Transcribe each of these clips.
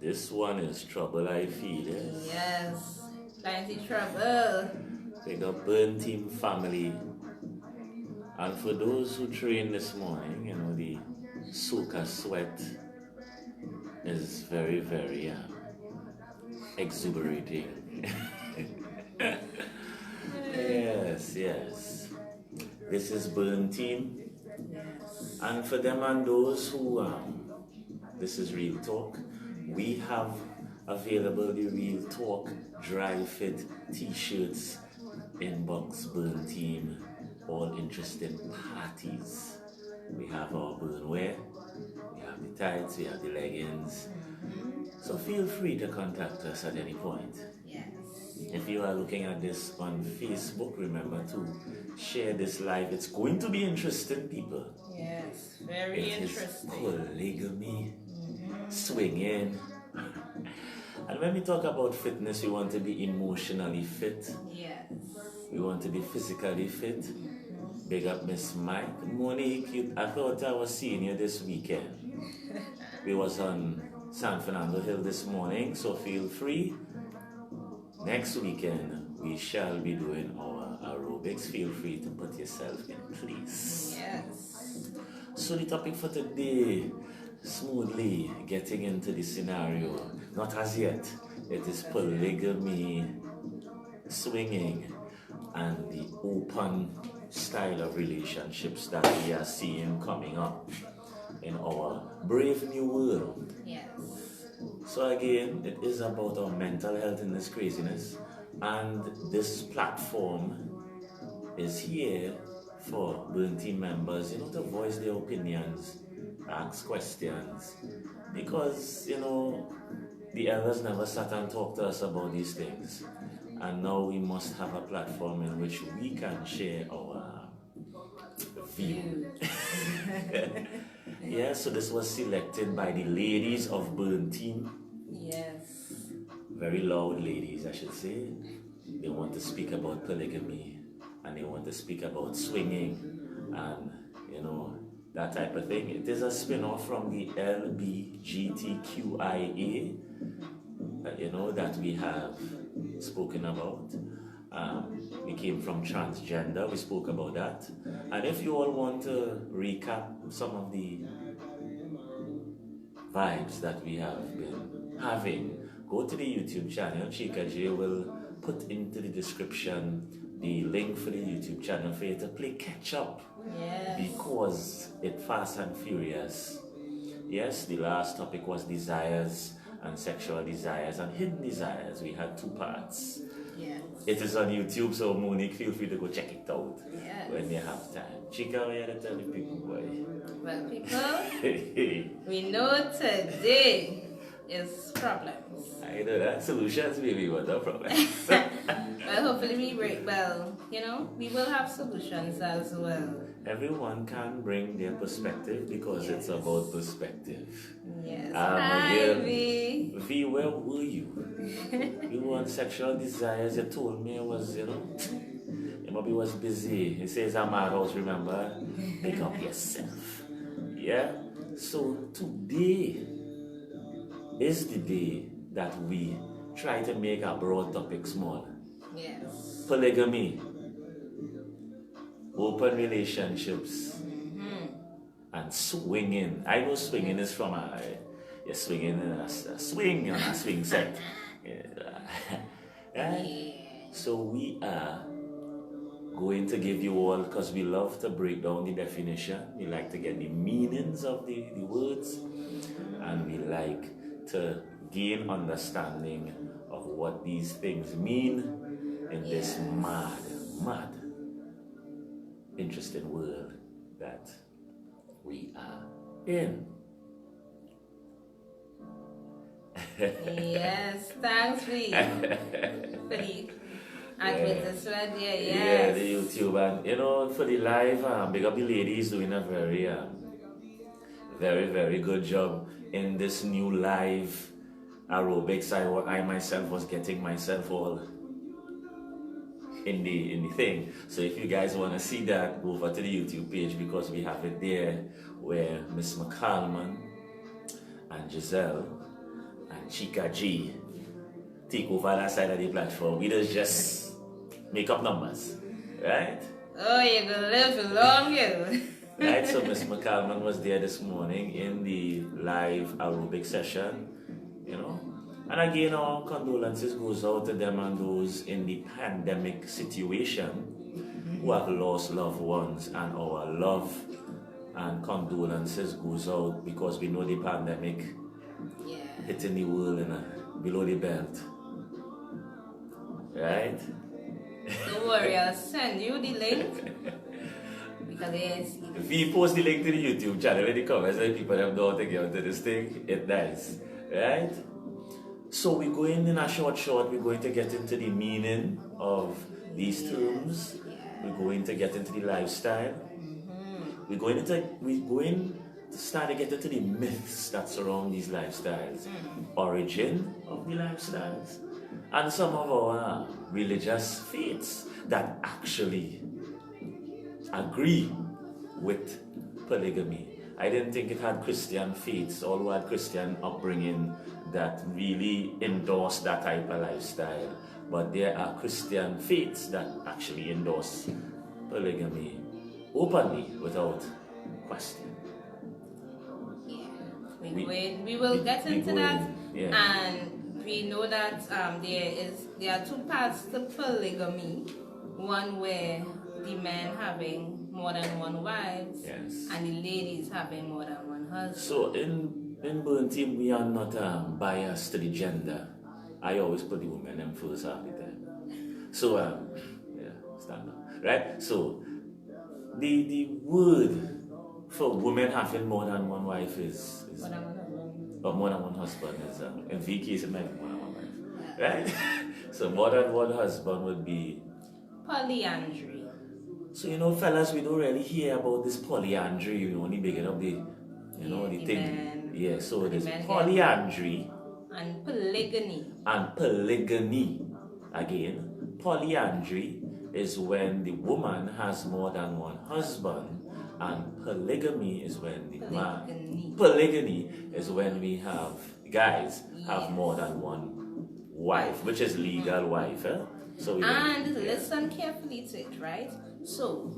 This one is trouble, I feel. Yes. Yes, plenty trouble. Big up Burn Team family. And for those who train this morning, the soca sweat is very, very exuberating. Yes. This is Burn Team. Yes. And for them and those who, this is Real Talk, we have available the Real Talk dry fit t-shirts, inbox Burn Team, all interested parties. We have our burn wear, we have the tights, we have the leggings. So feel free to contact us at any point. Yes. If you are looking at this on Facebook, remember to share this live. It's going to be interesting, people. Yes, very interesting. Polygamy, swinging. And when we talk about fitness, we want to be emotionally fit. Yes. We want to be physically fit. Big up Miss Mike. Monique, I thought I was seeing you this weekend. We was on San Fernando Hill this morning, so feel free. Next weekend, we shall be doing our aerobics. Feel free to put yourself in place. Yes. So the topic for today, smoothly getting into the scenario, not as yet, it is polygamy, swinging, and the open style of relationships that we are seeing coming up in our brave new world. Yes. So again, it is about our mental health in this craziness, and this platform is here for Burn Team members, to voice their opinions, ask questions, because, the elders never sat and talked to us about these things, and now we must have a platform in which we can share our view. Yeah, so this was selected by the ladies of Burn Team. Yes. Very loud ladies, I should say. They want to speak about polygamy, and they want to speak about swinging, and that type of thing. It is a spin-off from the LBGTQIA, that we have spoken about. We came from transgender, we spoke about that. And if you all want to recap some of the vibes that we have been having, go to the YouTube channel. Chika J will put into the description the link for the YouTube channel for you to play catch up. Yes. Because it's fast and furious. Yes, the last topic was desires and sexual desires and hidden desires. We had 2 parts. Yes. It is on YouTube, so Monique, feel free to go check it out when you have time. Chika, what you to tell the people, boy? Well, people, we know today is problems. I know that. Solutions, baby, what the problems? Well, hopefully we we will have solutions as well. Everyone can bring their perspective because it's about perspective. Yes. Hi, V. V, where were you? You want sexual desires? You told me it was, maybe was busy. He says I'm at house, remember? Pick up yourself. Yeah? So today is the day that we try to make our broad topic small. Yes. Polygamy, open relationships, and swinging. I know swinging is from you're swinging in a swing on a swing set. Yeah. So we are going to give you all, because we love to break down the definition. We like to get the meanings of the words, and we like to gain understanding of what these things mean in this mad, interesting world that we are in. Yes, thanks for the advertisement. Yes. Yeah, the YouTube, and for the live, big up the ladies doing a very, very good job in this new live aerobics. I myself was getting myself all in the thing. So if you guys want to see that, go over to the YouTube page, because we have it there, where Miss McCallman and Giselle and Chica G take over that side of the platform. We just make up numbers, right? Oh, you're gonna live for long, you. Right, so Miss McCalman was there this morning in the live aerobic session, you know. And again, our condolences goes out to them and those in the pandemic situation who have lost loved ones, and our love and condolences goes out because we know the pandemic hitting the world below the belt. Right? Don't worry, I'll send you the link. Because yes. If we post the link to the YouTube channel in the comments, then people have know how to get onto this thing, it's nice. Right? So we're going in a short, we're going to get into the meaning of these terms. We're going to get into the lifestyle. We're going to start to get into the myths that surround these lifestyles. Origin of the lifestyles. And some of our religious faiths that actually agree with polygamy. I didn't think it had Christian faiths, all who had Christian upbringing that really endorse that type of lifestyle. But there are Christian faiths that actually endorse polygamy openly without question. We will get into that, and we know that there are two parts to polygamy. One where the men having more than one wives, and the ladies having more than one husband. So in Burn Team, we are not biased to the gender. I always put the women in first half the time. So stand up, right? So the word for women having more than one wife is more than one husband is in V case it might be more than one wife, right? So more than one husband would be polyandry. So fellas, we don't really hear about this polyandry. We only begin up the the thing. Men, so there's polyandry and polygamy. And polygamy. Again, polyandry is when the woman has more than one husband, and polygamy is when polygamy is when we have guys have more than one wife, which is legal wife. So listen carefully to it, right? So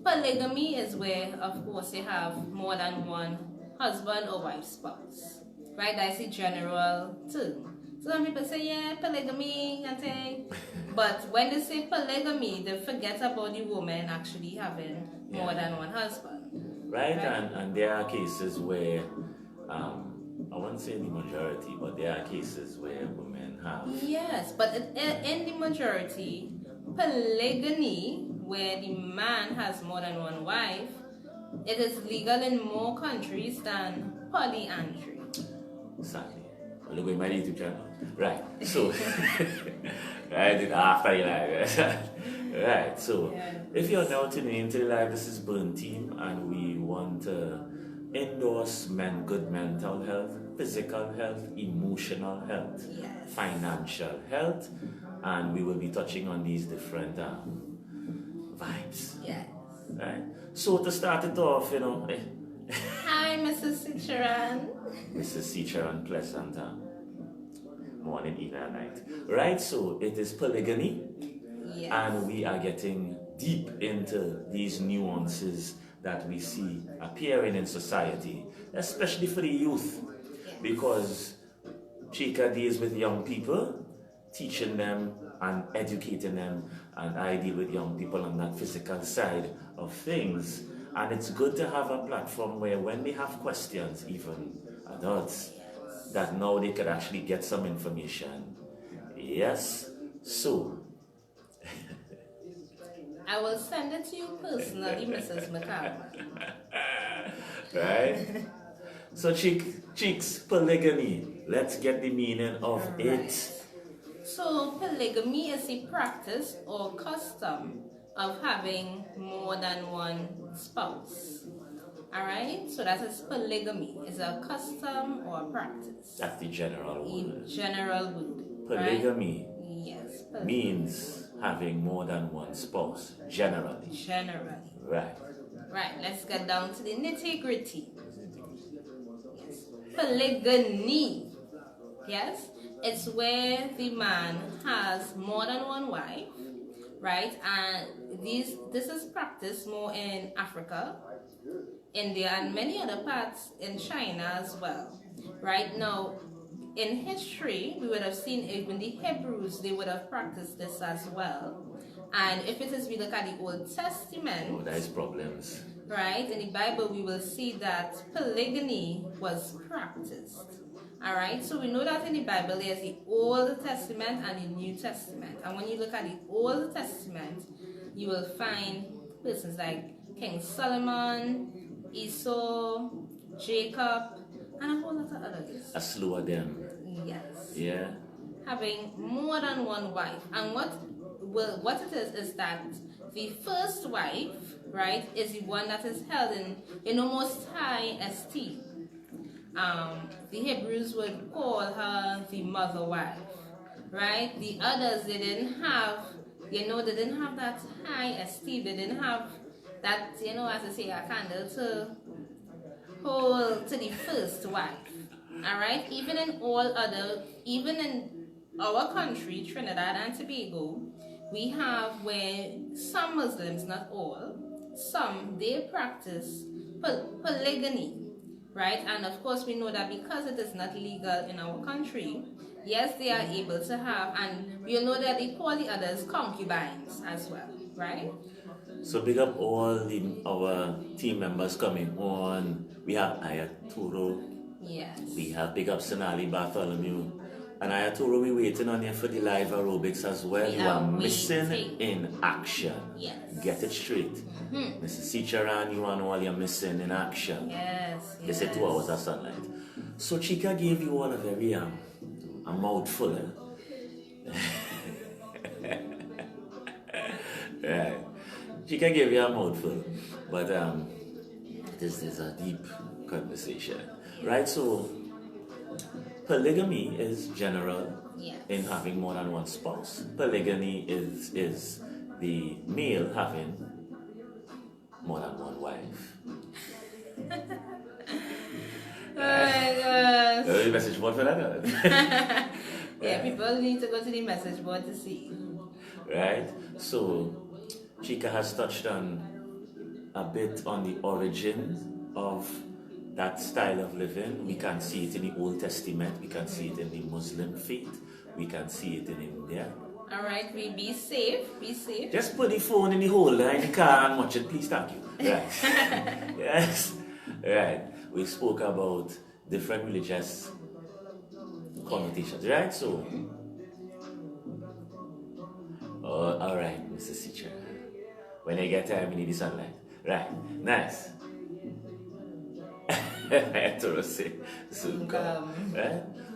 polygamy is where, of course, you have more than one husband or wife spouse, right? That's a general term. Some people say, polygamy and thing. But when they say polygamy, they forget about the woman actually having more than one husband. Right? And there are cases where, I won't say the majority, but there are cases where women have. Yes, but in the majority, polygamy, where the man has more than one wife, it is legal in more countries than polyandry. Sadly. Look at my YouTube channel. Right. So, right, after you live. Right. So, if you're now tuning into the live, this is Burn Team, and we want to endorse good mental health, physical health, emotional health, financial health, and we will be touching on these different vibes. Yes. Right. So to start it off, Hi, Mrs. Cicharan. Mrs. Cicharan, pleasant morning, evening, and night. Right. So it is polygamy, and we are getting deep into these nuances that we see appearing in society, especially for the youth, because Chica deals with young people, teaching them and educating them, and I deal with young people on that physical side of things. And it's good to have a platform where when they have questions, even adults, that now they could actually get some information. Yes, so I will send it to you personally, Mrs. McCarthy. Right? So, Cheeks, polygamy. Let's get the meaning of it. So, polygamy is a practice or custom of having more than one spouse. Alright? So, that is polygamy. It's a custom or a practice. That's the general word. General word. Polygamy. Right? Yes. Polygamy means having more than one spouse. Generally. Right. Right. Let's get down to the nitty-gritty. Yes. Polygamy Yes, it's where the man has more than one wife, right? And this is practiced more in Africa, India, and many other parts in China as well. Right now, in history, we would have seen even the Hebrews, they would have practiced this as well. And if it is we look at the Old Testament, Oh, there's problems. right, in the Bible, we will see that polygamy was practiced. All right, so we know that in the Bible there's the Old Testament and the New Testament. And when you look at the Old Testament, you will find persons like King Solomon, Esau, Jacob, and a whole lot of others. A slew of them. Yes. Yeah. Having more than one wife. And what it is that the first wife, right, is the one that is held in the most high esteem. The Hebrews would call her the mother wife, right? The others, they didn't have that high esteem. They didn't have that, as I say, a candle to hold to the first wife. All right? Even in our country, Trinidad and Tobago, we have where some Muslims, not all, some, they practice polygamy. Right, and of course we know that because it is not legal in our country, yes, they are able to have, and we know that they call the others concubines as well, right? So big up all our team members coming on. We have Ayaturo. Yes. We have big up Sonali Bartholomew. And Ayaturo, we waiting on you for the live aerobics as well. You are missing in action. Yes. Get it straight. Mrs. Sicharan, you and all you're missing in action. Yes. They say 2 hours of sunlight. So Chica gave you all a very a mouthful. Right. Chica gave you a mouthful. But this is a deep conversation. Right? So polygamy is general in having more than one spouse. Polygamy is the male having more than one wife. Oh my gosh. The message board for that. Yeah, people need to go to the message board to see. Right? So Chica has touched on a bit on the origins of that style of living. We can see it in the Old Testament, we can see it in the Muslim faith, we can see it in India. Alright, we be safe, be safe. Just put the phone in the holder in the car and watch it, please, thank you. Right. Yes. Right. We spoke about different religious connotations, right? So, alright, Mrs. Teacher. When I get time, we need the sunlight. Right. Nice. Right?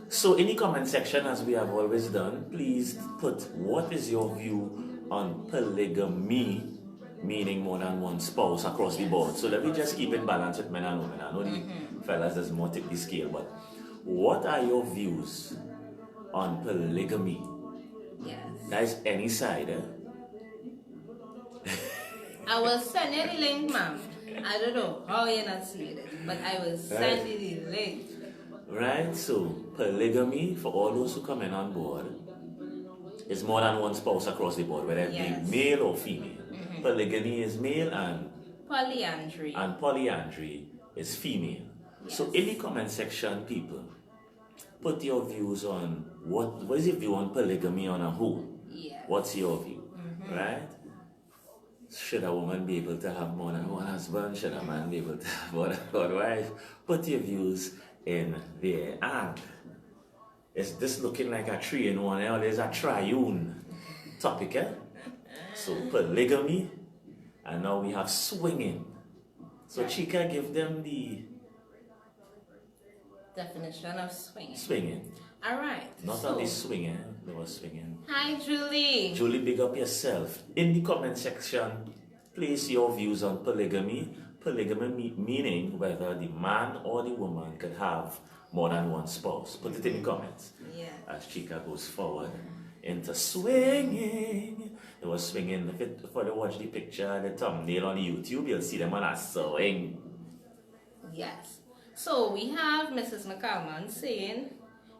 So in the comment section, as we have always done, please put what is your view on polygamy, meaning more than one spouse across the board, so that we just keep it balanced with men and women. I know the fellas does more tip the scale, but what are your views on polygamy? Yes. Guys, any side, I will send you the link, ma'am. I don't know how you're not seeing it, but I will send you the link. Right, so polygamy, for all those who come in on board, is more than one spouse across the board, whether it be male or female. Polygamy is male and polyandry is female. Yes. So in the comment section, people, put your views on what is your view on polygamy on a whole? Yes. What's your view? Right? Should a woman be able to have more than one husband? Should a man be able to have more than one wife? Put your views in there. And is this looking like a 3-in-1? Or there's a triune topic, eh? So polygamy, and now we have swinging. So Chica, give them the definition of swinging. Swinging. All right. Not only swinging, they were swinging. Hi, Julie. Julie, big up yourself. In the comment section, place your views on polygamy. Polygamy meaning whether the man or the woman could have more than one spouse. Put it in the comments. Yeah. As Chica goes forward into swinging. They were swinging. If you watch the picture, the thumbnail on the YouTube, you'll see them on a swing. Yes. So we have Mrs. McCalman saying,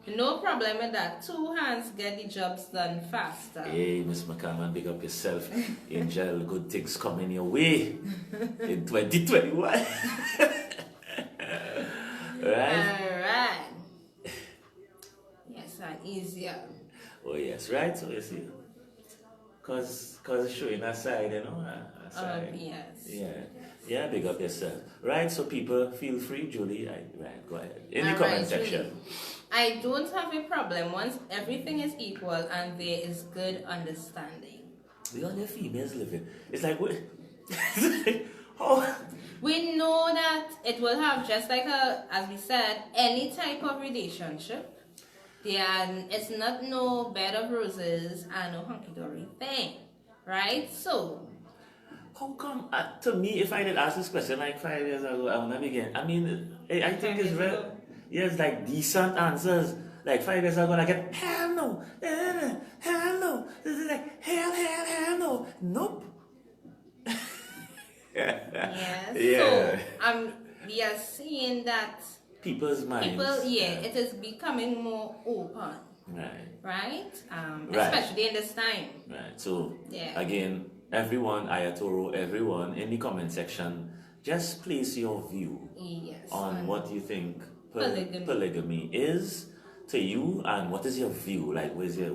No problem with that. 2 hands get the jobs done faster. Hey, Miss McCammon, big up yourself. Angel, good things coming your way in 2021. Right? Alright. Yes, and easier. Oh, yes, right? So you see, because showing a side, you know, a side. Yes. Yeah, big up yourself. Right, so people, feel free, Julie. Right, go ahead. In the All comment right, section. Julie. I don't have a problem once everything is equal and there is good understanding. The other females living. It's like, what? Oh. We know that it will have, just like as we said, any type of relationship. It's not no bed of roses and no hunky-dory thing, right? So, how come, to me, if I did ask this question like 5 years ago, I would never again. I mean, I think it's very, yes, like decent answers. Like 5 years ago, I get, hell no, hell no. This is like, hell no. Nope. yes. Yeah. So, we are seeing that people's minds. It is becoming more open. Right? Especially in this time. Right. So, again, everyone, Ayatoro, everyone in the comment section, just place your view on what you think polygamy is to you, and what is your view? Like, where's your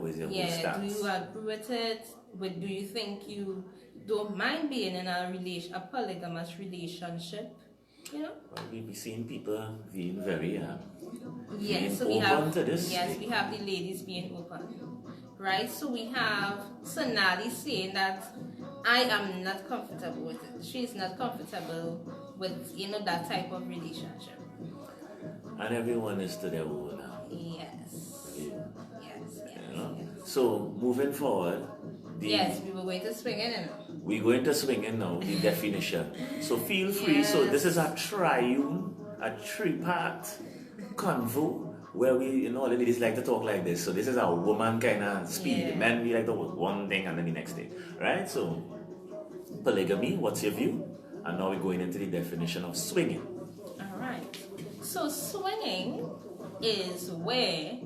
stance? Do you agree with it? Do you think you don't mind being in a polygamous relationship? You know? Well, we've seen people being very yes, being open to this. Yes, we have the ladies being open. Right? So we have Sonali saying that I am not comfortable with it. She's not comfortable with, that type of relationship. And everyone is to their own. Yes. Yes. You know? So moving forward. Yes, we were going to swing in. We're going to swing in now, the definition. So feel free. So this is a three-part convo where we, all the ladies like to talk like this. So this is a woman kind of speed. The men, we like to talk one thing and then the next thing. Right? So polygamy, what's your view? And now we're going into the definition of swinging. All right. So swinging is where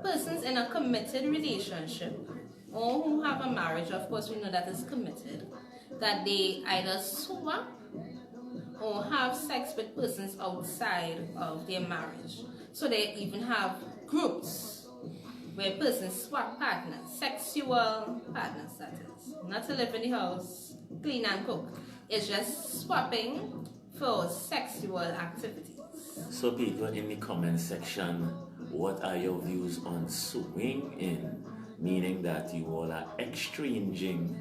persons in a committed relationship or who have a marriage, of course we know that is committed, that they either swap or have sex with persons outside of their marriage. So they even have groups where persons swap partners, sexual partners that is. Not to live in the house, clean and cook. It's just swapping for sexual activities. So people in the comment section, what are your views on swinging? Meaning that you all are exchanging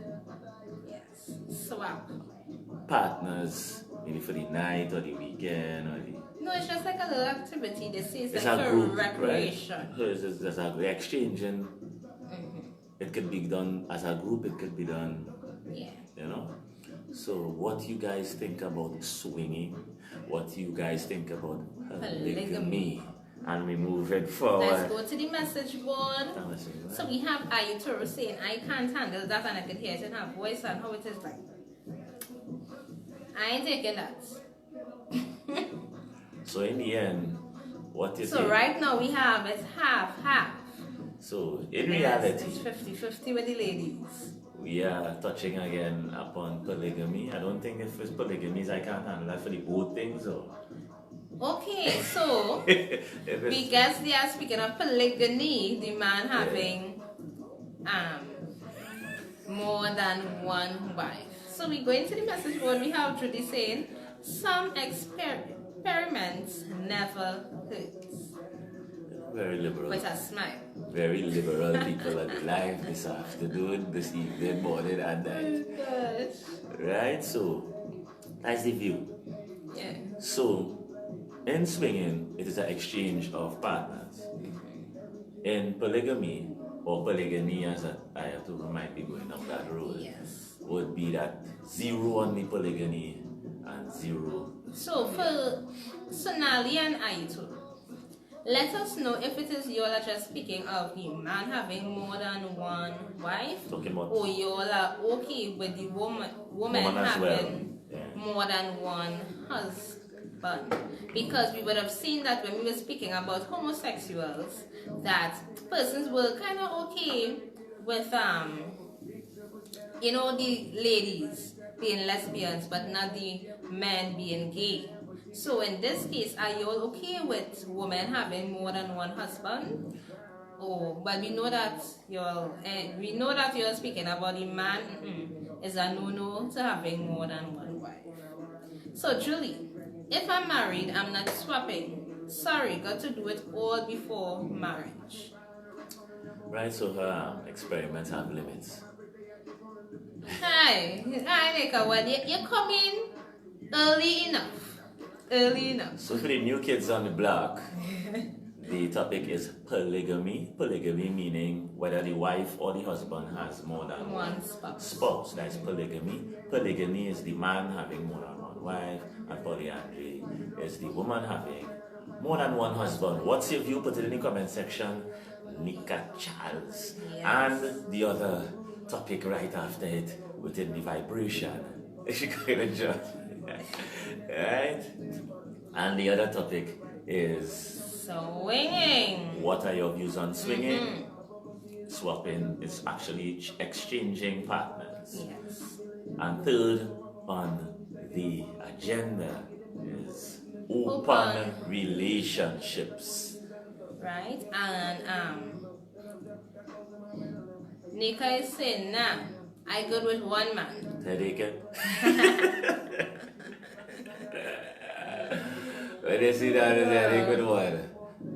swap partners, maybe for the night or the weekend or the... No, it's just like a little activity. They say it's like a group, recreation. Right? It's just a exchanging. It could be done as a group, it could be done, So what you guys think about swinging? What you guys think about polygamy? And we move it forward. Let's go to the message board. So we have Ayutoro saying, I can't handle that, and I can hear it in her voice and how it is like. I ain't taking that. So in the end, what is it? So right now we have it's half. So in reality, it's 50-50 with the ladies. We are touching again upon polygamy. I don't think if it's polygamy, I can't handle that for the both things. Okay, so because they are speaking of polygamy, the man having more than one wife. So we go into the message board. We have Judy saying, some experiments never hurts. Very liberal. With a smile. Very liberal people at live this afternoon, this evening, morning, and night. Oh gosh. Right? So that's the view. Yeah. So in swinging, it is an exchange of partners. In polygamy, or polygamy as I have to might be going up that road, would be that 0 on the polygamy and 0. So for Sonali and Aito, let us know if it is you all are just speaking of the man having more than one wife, or you all are okay with the woman having more than one husband, because we would have seen that when we were speaking about homosexuals, that persons were kind of okay with the ladies being lesbians, but not the men being gay. So in this case, are you all okay with women having more than one husband? Oh, but we know that you're speaking about the man is a no-no to having more than one wife. So Julie, if I'm married, I'm not swapping. Sorry, got to do it all before marriage. Right, so experiments have limits. Hi, Nika, well, you're coming early enough. Early enough. So for the new kids on the block, the topic is polygamy. Polygamy meaning whether the wife or the husband has more than one spouse. That's polygamy. Polygamy is the man having more than one wife, and polyandry is the woman having more than one husband. What's your view? Put it in the comment section. Nika Charles. Yes. And the other topic right after it within the vibration. She kind of judge. Right? And the other topic is swinging. What are your views on swinging? Swapping is actually exchanging partners. Yes. And third on the agenda is open relationships. Right? And Nika is saying, nah, I good with one man. Take it. When they see that, they good one.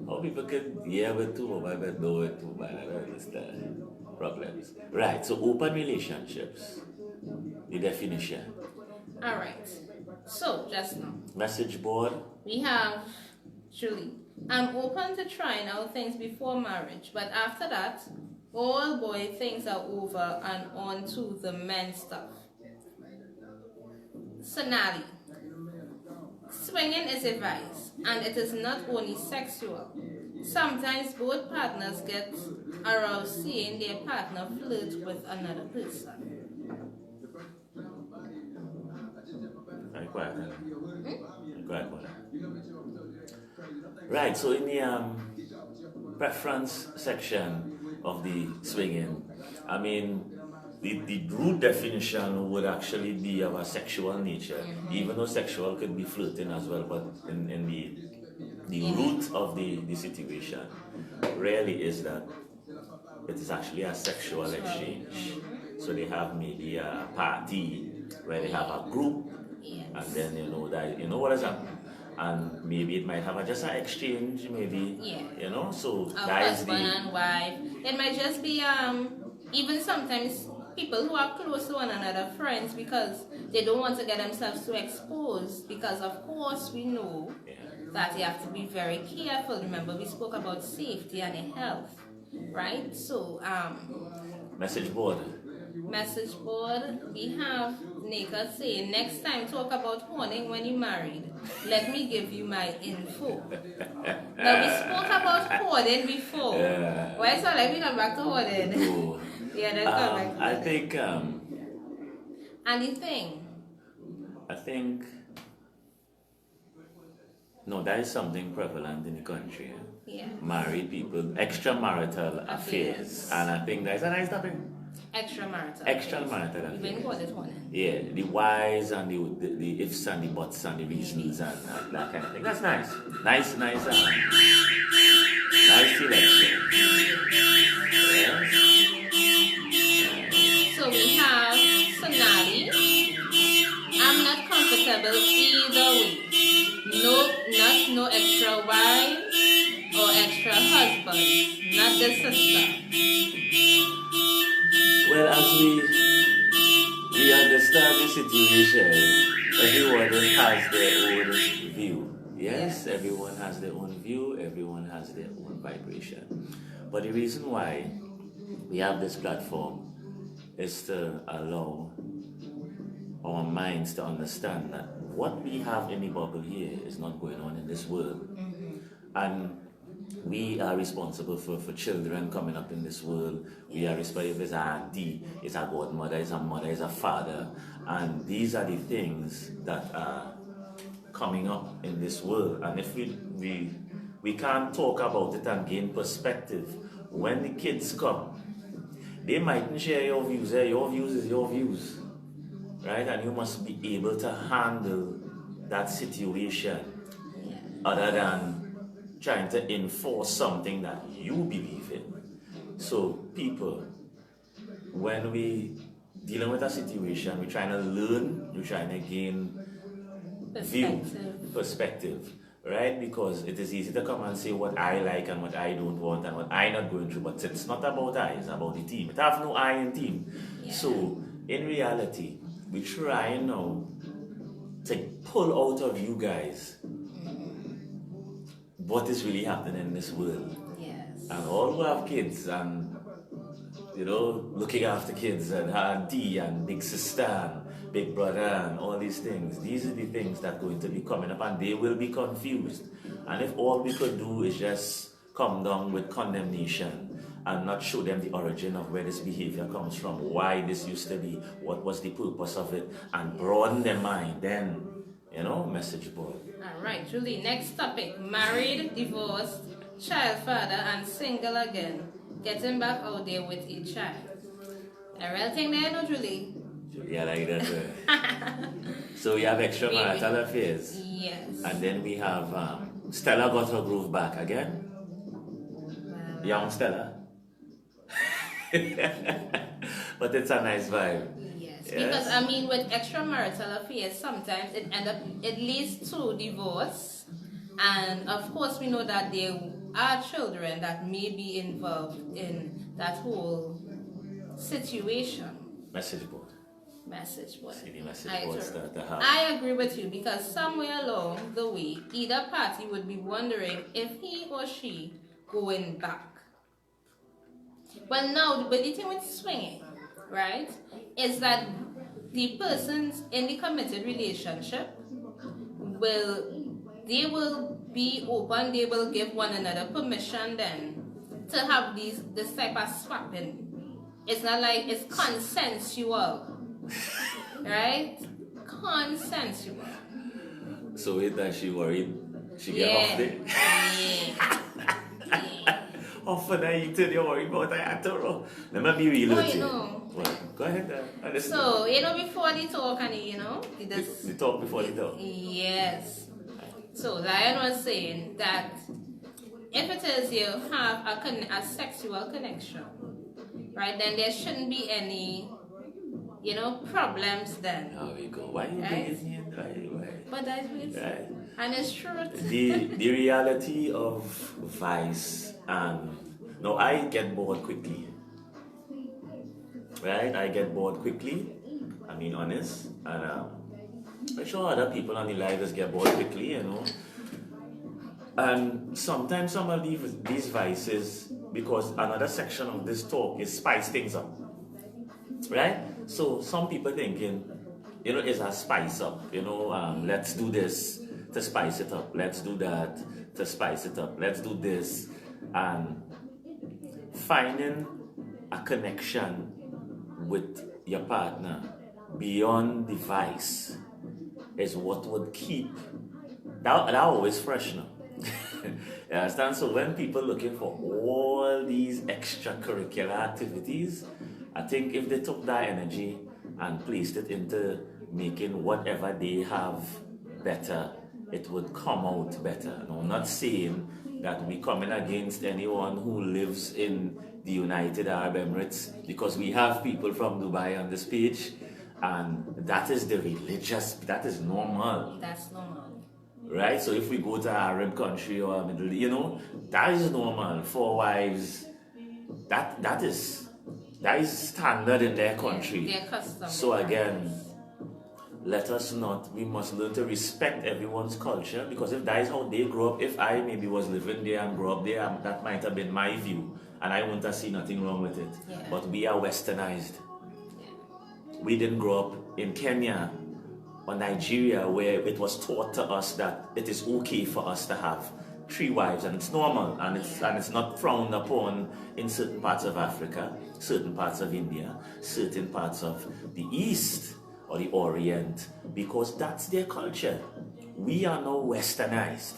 How people can with two, but no with two, man. I don't understand. Problems. Right, so open relationships. The definition. Alright. So, just now. Message board. We have Julie. I'm open to trying out things before marriage, but after that, all boy things are over and on to the men stuff. Sonali. Swinging is a vice, and it is not only sexual. Sometimes both partners get aroused seeing their partner flirt with another person. Very quiet. Quiet. Right, so in the preference section of the swinging, I mean, the root definition would actually be of a sexual nature, even though sexual could be flirting as well, but in the root of the situation really is that it is actually a sexual exchange. So they have maybe a party where they have a group, and then what is happening. And maybe it might have just an exchange, maybe, so a husband and wife. It might just be even sometimes people who are close to one another, friends, because they don't want to get themselves too exposed, because of course we know that you have to be very careful. Remember, we spoke about safety and health, right? So message board, we have Nika saying, next time talk about hoarding when you're married. Let me give you my info. Now we spoke about hoarding before. Why so let me come back to hoarding? Yeah, that's correct. I think anything. I think no, that is something prevalent in the country. Yeah. Married people, extramarital affairs. And I think that's a nice topic. Extramarital affairs. Even call it one. Yeah, the whys and the ifs and the buts and the reasons and that kind of thing. That's nice. Nice selection. Yes. So we have Sonali. I'm not comfortable either way. No extra wife or extra husband. Not the sister. Well, as we understand the situation, everyone has their own view. Yes, everyone has their own view, everyone has their own vibration. But the reason why we have this platform is to allow our minds to understand that what we have in the bubble here is not going on in this world. And we are responsible for children coming up in this world. We are responsible if it's an auntie, it's a godmother, it's a mother, it's a father. And these are the things that are coming up in this world. And if we can't talk about it and gain perspective, when the kids come, they mightn't share your views. Your views is your views, right? And you must be able to handle that situation other than trying to enforce something that you believe in. So people, when we dealing with a situation, we're trying to learn, we're trying to gain perspective, right? Because it is easy to come and say what I like and what I don't want and what I'm not going through, but it's not about I, it's about the team. It have no I in team. So in reality, we try now to pull out of you guys what is really happening in this world. Yes. And all who have kids and looking after kids and auntie and big sister and big brother and all these things. These are the things that are going to be coming up and they will be confused. And if all we could do is just come down with condemnation and not show them the origin of where this behavior comes from, why this used to be, what was the purpose of it, and broaden their mind, then, message board. All right, Julie, next topic. Married, divorced, child father, and single again. Getting back out there with a child. A real thing there, no, Julie? Yeah, like that. So we have extramarital affairs. Yes. And then we have Stella got her groove back again. Young Stella. But it's a nice vibe. Yes. Because with extramarital affairs, sometimes it leads to divorce. And of course we know that there are children that may be involved in that whole situation. Message board. See the message board start to happen. I agree with you, because somewhere along the way, either party would be wondering if he or she going back. Well, now, but the thing with swinging, right, is that the persons in the committed relationship will be open, they will give one another permission then to have this type of swapping. It's not like it's consensual. Right? Consensual. So is that she worried? She get off it? Yeah. Off of that, you tell you worried about that. Let me be real with you. Well, go ahead. So, before the talk, and the talk before the talk. Yes. So, Lion was saying that if it is you have a sexual connection, right, then there shouldn't be any, problems then. There we go. Why are you being right? But that's right. And it's true. The reality of vice and I get bored quickly. Right? I get bored quickly. I mean, honest. And I'm sure other people on the lives get bored quickly, And sometimes some of these vices, because another section of this talk is spice things up. Right? So some people thinking, it's a spice up. Let's do this to spice it up. Let's do that to spice it up. Let's do this. And finding a connection with your partner beyond the vice is what would keep that always fresh now. You understand? So when people looking for all these extracurricular activities, I think if they took that energy and placed it into making whatever they have better, it would come out better. I'm not saying that we're coming against anyone who lives in the United Arab Emirates, because we have people from Dubai on this page, and that is that is normal. That's normal. Right? So if we go to an Arab country or Middle, that is normal. 4 wives, that is standard in their country. Their custom. So again, we must learn to respect everyone's culture, because if that is how they grow up, if I maybe was living there and grew up there, that might have been my view, and I wouldn't have seen nothing wrong with it. Yeah. But we are westernized. Yeah. We didn't grow up in Kenya or Nigeria, where it was taught to us that it is okay for us to have 3 wives, and it's normal, and it's not frowned upon in certain parts of Africa, certain parts of India, certain parts of the East or the Orient, because that's their culture. we are now westernized.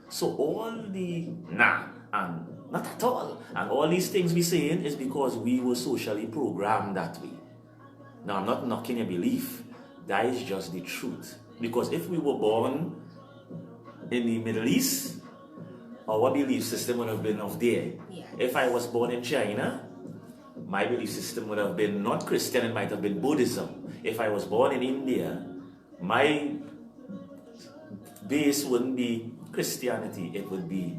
So all the nah and not at all, and all these things we saying is because we were socially programmed that way. Now I'm not knocking your belief. That is just the truth. Because if we were born in the Middle East, our belief system would have been of there. Yeah. If I was born in China, my belief system would have been not Christian, it might have been Buddhism. If I was born in India, my base wouldn't be Christianity, it would be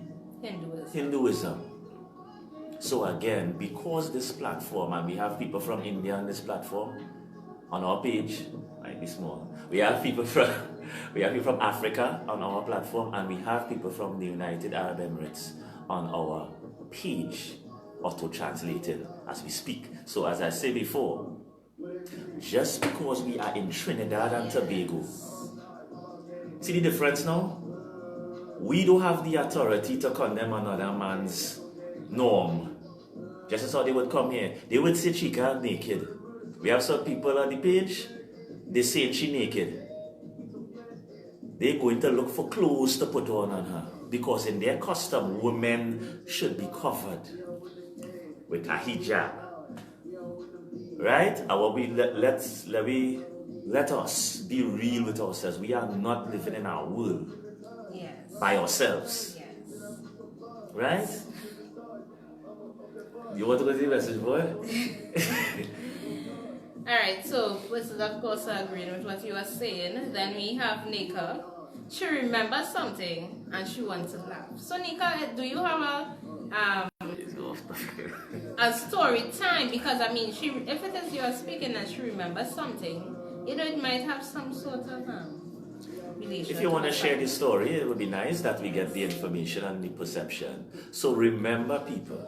Hinduism. So again, because this platform, and we have people from India on this platform, on our page, might be small. We have people from Africa on our platform, and we have people from the United Arab Emirates on our page, auto-translated as we speak. So as I said before, just because we are in Trinidad and Tobago, see the difference now? We don't have the authority to condemn another man's norm. Just as how they would come here, they would say Chica naked. We have some people on the page, they say she naked. They're going to look for clothes to put on her, because in their custom, women should be covered with a hijab. Right? Let us be real with ourselves. We are not living in our world by ourselves. Yes. Right? You want to go to the message, boy? Alright, so this is of course agreeing with what you are saying. Then we have Nika. She remembers something and she wants to laugh. So Nika, do you have a story time? Because I mean, if it is you are speaking and she remembers something, you know, it might have some sort of relation. If you want to share the story, it would be nice that we get the information and the perception. So remember, people,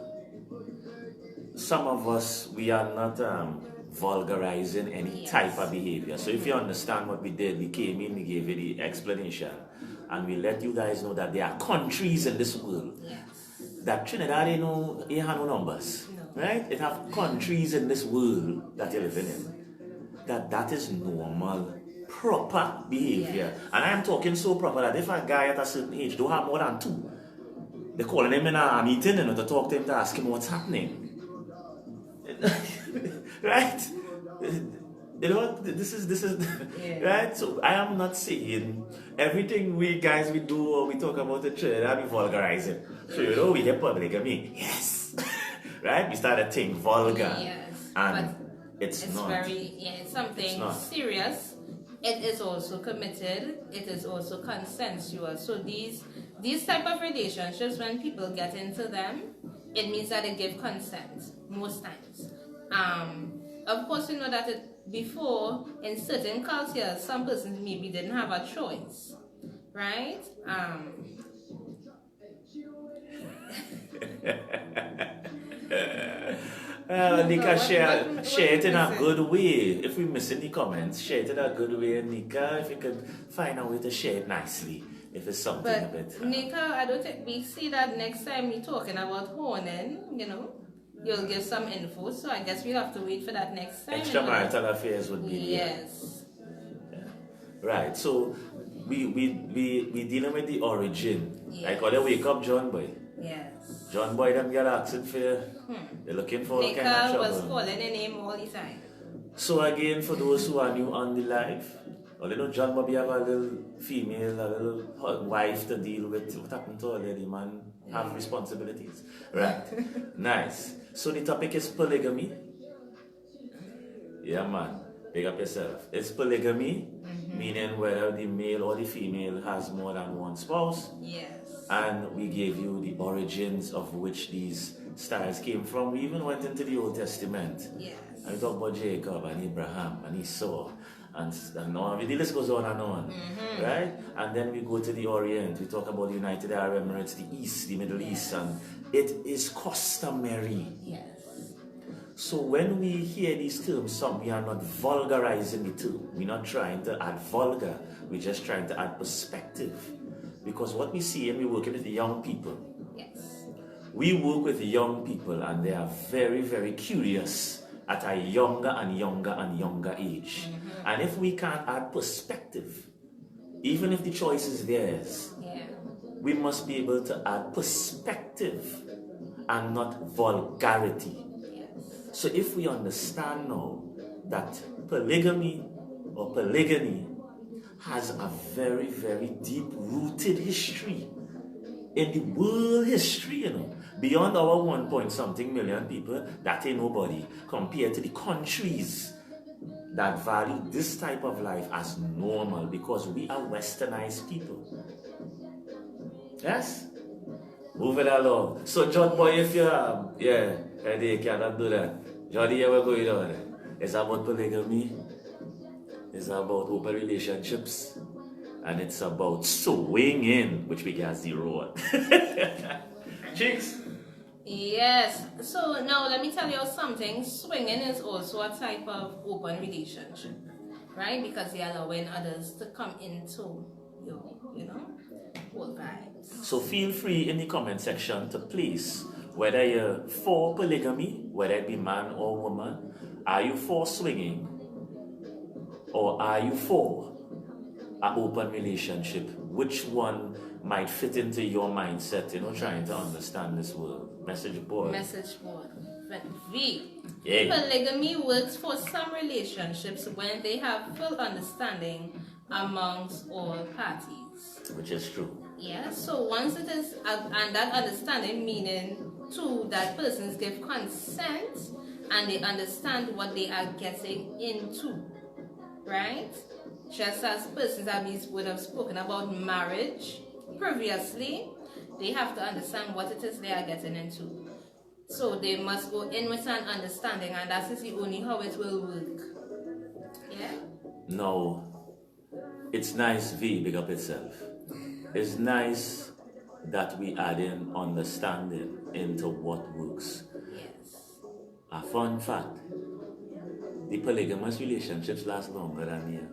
some of us, we are not vulgarizing any type of behavior. So if you understand what we did, we came in, we gave you the explanation, and we let you guys know that there are countries in this world that Trinidad ain't no numbers, right? It have countries in this world that you're living in. That is normal, proper behavior. And I'm talking so proper that if a guy at a certain age don't have more than two, they're calling him in a meeting to talk to him, to ask him what's happening. Right? You know, this is right? So I am not saying everything we do or we talk about the church, I'll be vulgarizing. So you know, we get polygamy. Yes. Right? We started saying vulgar. Yes. And it's not. It's something serious. It is also committed. It is also consensual. So these type of relationships, when people get into them, it means that they give consent most times. Of course, you know that before, in certain cultures, some persons maybe didn't have a choice, right? Nika, share it in a good way. If we miss any comments, share it in a good way. Nika, if you could find a way to share it nicely, if it's something a bit. Nika, I don't think we see that next time we're talking about honing, you know. You'll give some info, so I guess we have to wait for that next time. Extramarital affairs would be yes. Yeah. Right. So we dealing with the origin. Like when they wake up John Boy. Yes. John Boy them get asking for they're looking for all kind of trouble. Was calling a name all the time. So again, for those who are new on the live, well, you know, John Bobby have a little female, a little wife to deal with. What happened to already, man? Have responsibilities. Right. Nice. So the topic is polygamy. Yeah, man. Big up yourself. It's polygamy, meaning whether the male or the female has more than one spouse. Yes. And we gave you the origins of which these styles came from. We even went into the Old Testament. Yes. And we talked about Jacob and Abraham and Esau. And on. The list goes on and on, right? And then we go to the Orient. We talk about the United Arab Emirates, the East, the Middle East, and it is customary. Yes. So when we hear these terms, we are not vulgarizing the term. We're not trying to add vulgar. We're just trying to add perspective. Because what we see, and we're working with the young people. Yes. We work with young people, and they are very, very curious at a younger and younger and younger age. And if we can't add perspective even if the choice is theirs, Yeah. we must be able to add perspective and not vulgarity. Yes. So if we understand now that polygamy or polygyny has a very, very deep-rooted history in the world history, beyond our 1 point something million people, that ain't nobody compared to the countries that value this type of life as normal, because we are westernized people. Yes? Move it along. So, John Boy, if you you cannot do that. Johnny, we're going on. It's about polygamy, it's about open relationships, and it's about swinging, which we got 0 on. Chicks? Yes. So now let me tell you something. Swinging is also a type of open relationship, right? Because you're allowing others to come into your, whole vibes. So feel free in the comment section to place whether you're for polygamy, whether it be man or woman. Are you for swinging? Or are you for an open relationship? Which one might fit into your mindset, trying to understand this world? Message board. Message board. V. Yeah. Polygamy works for some relationships when they have full understanding amongst all parties. Which is true. Yeah, so once it is, and that understanding meaning too, that persons give consent and they understand what they are getting into, right? Just as persons would have spoken about marriage previously, they have to understand what it is they are getting into. So they must go in with an understanding, and that is the only how it will work. Yeah? No, it's nice, V, big up itself. It's nice that we add in understanding into what works. Yes. A fun fact, the polygamous relationships last longer than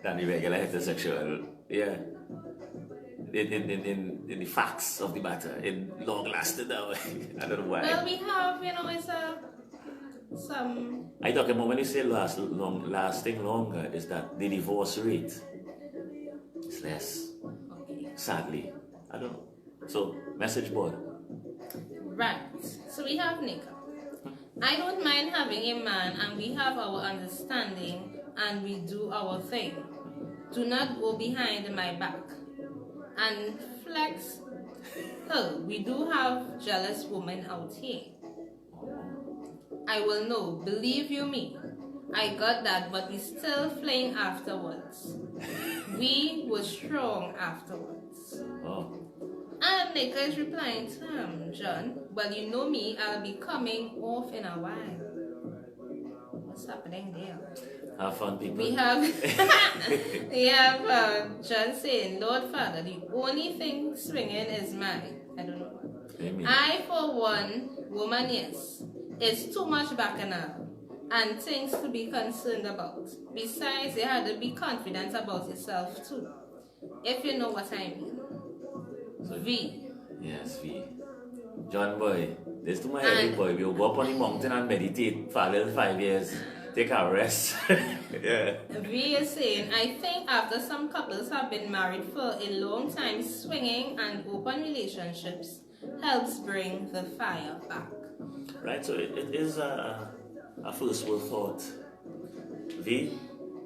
than the regular heterosexual. Yeah. In the facts of the matter, it long lasted that way. I don't know why. Well, we have, it's some. I talk about when you say lasting longer, is that the divorce rate is less. Okay. Sadly. I don't know. So, message board. Right. So we have Nika. I don't mind having a man and we have our understanding and we do our thing. Do not go behind my back and flex. Oh, we do have jealous women out here. I will know, believe you me. I got that, but we still flaying afterwards. We were strong afterwards. Oh. And Nika is replying to him, John, well, you know me, I'll be coming off in a while. What's happening there? Have fun, people. We have John saying, Lord Father, the only thing swinging is mine. I don't know what. Amen. I, for one, woman, yes. It's too much bacchanal and things to be concerned about. Besides, you had to be confident about yourself too. If you know what I mean. V. Yes, V. John boy, this to my heavy boy. We'll go up on the mountain and meditate for a little 5 years. Take a rest. Yeah. V is saying, I think after some couples have been married for a long time, swinging and open relationships helps bring the fire back. Right, so it is a first world thought, V,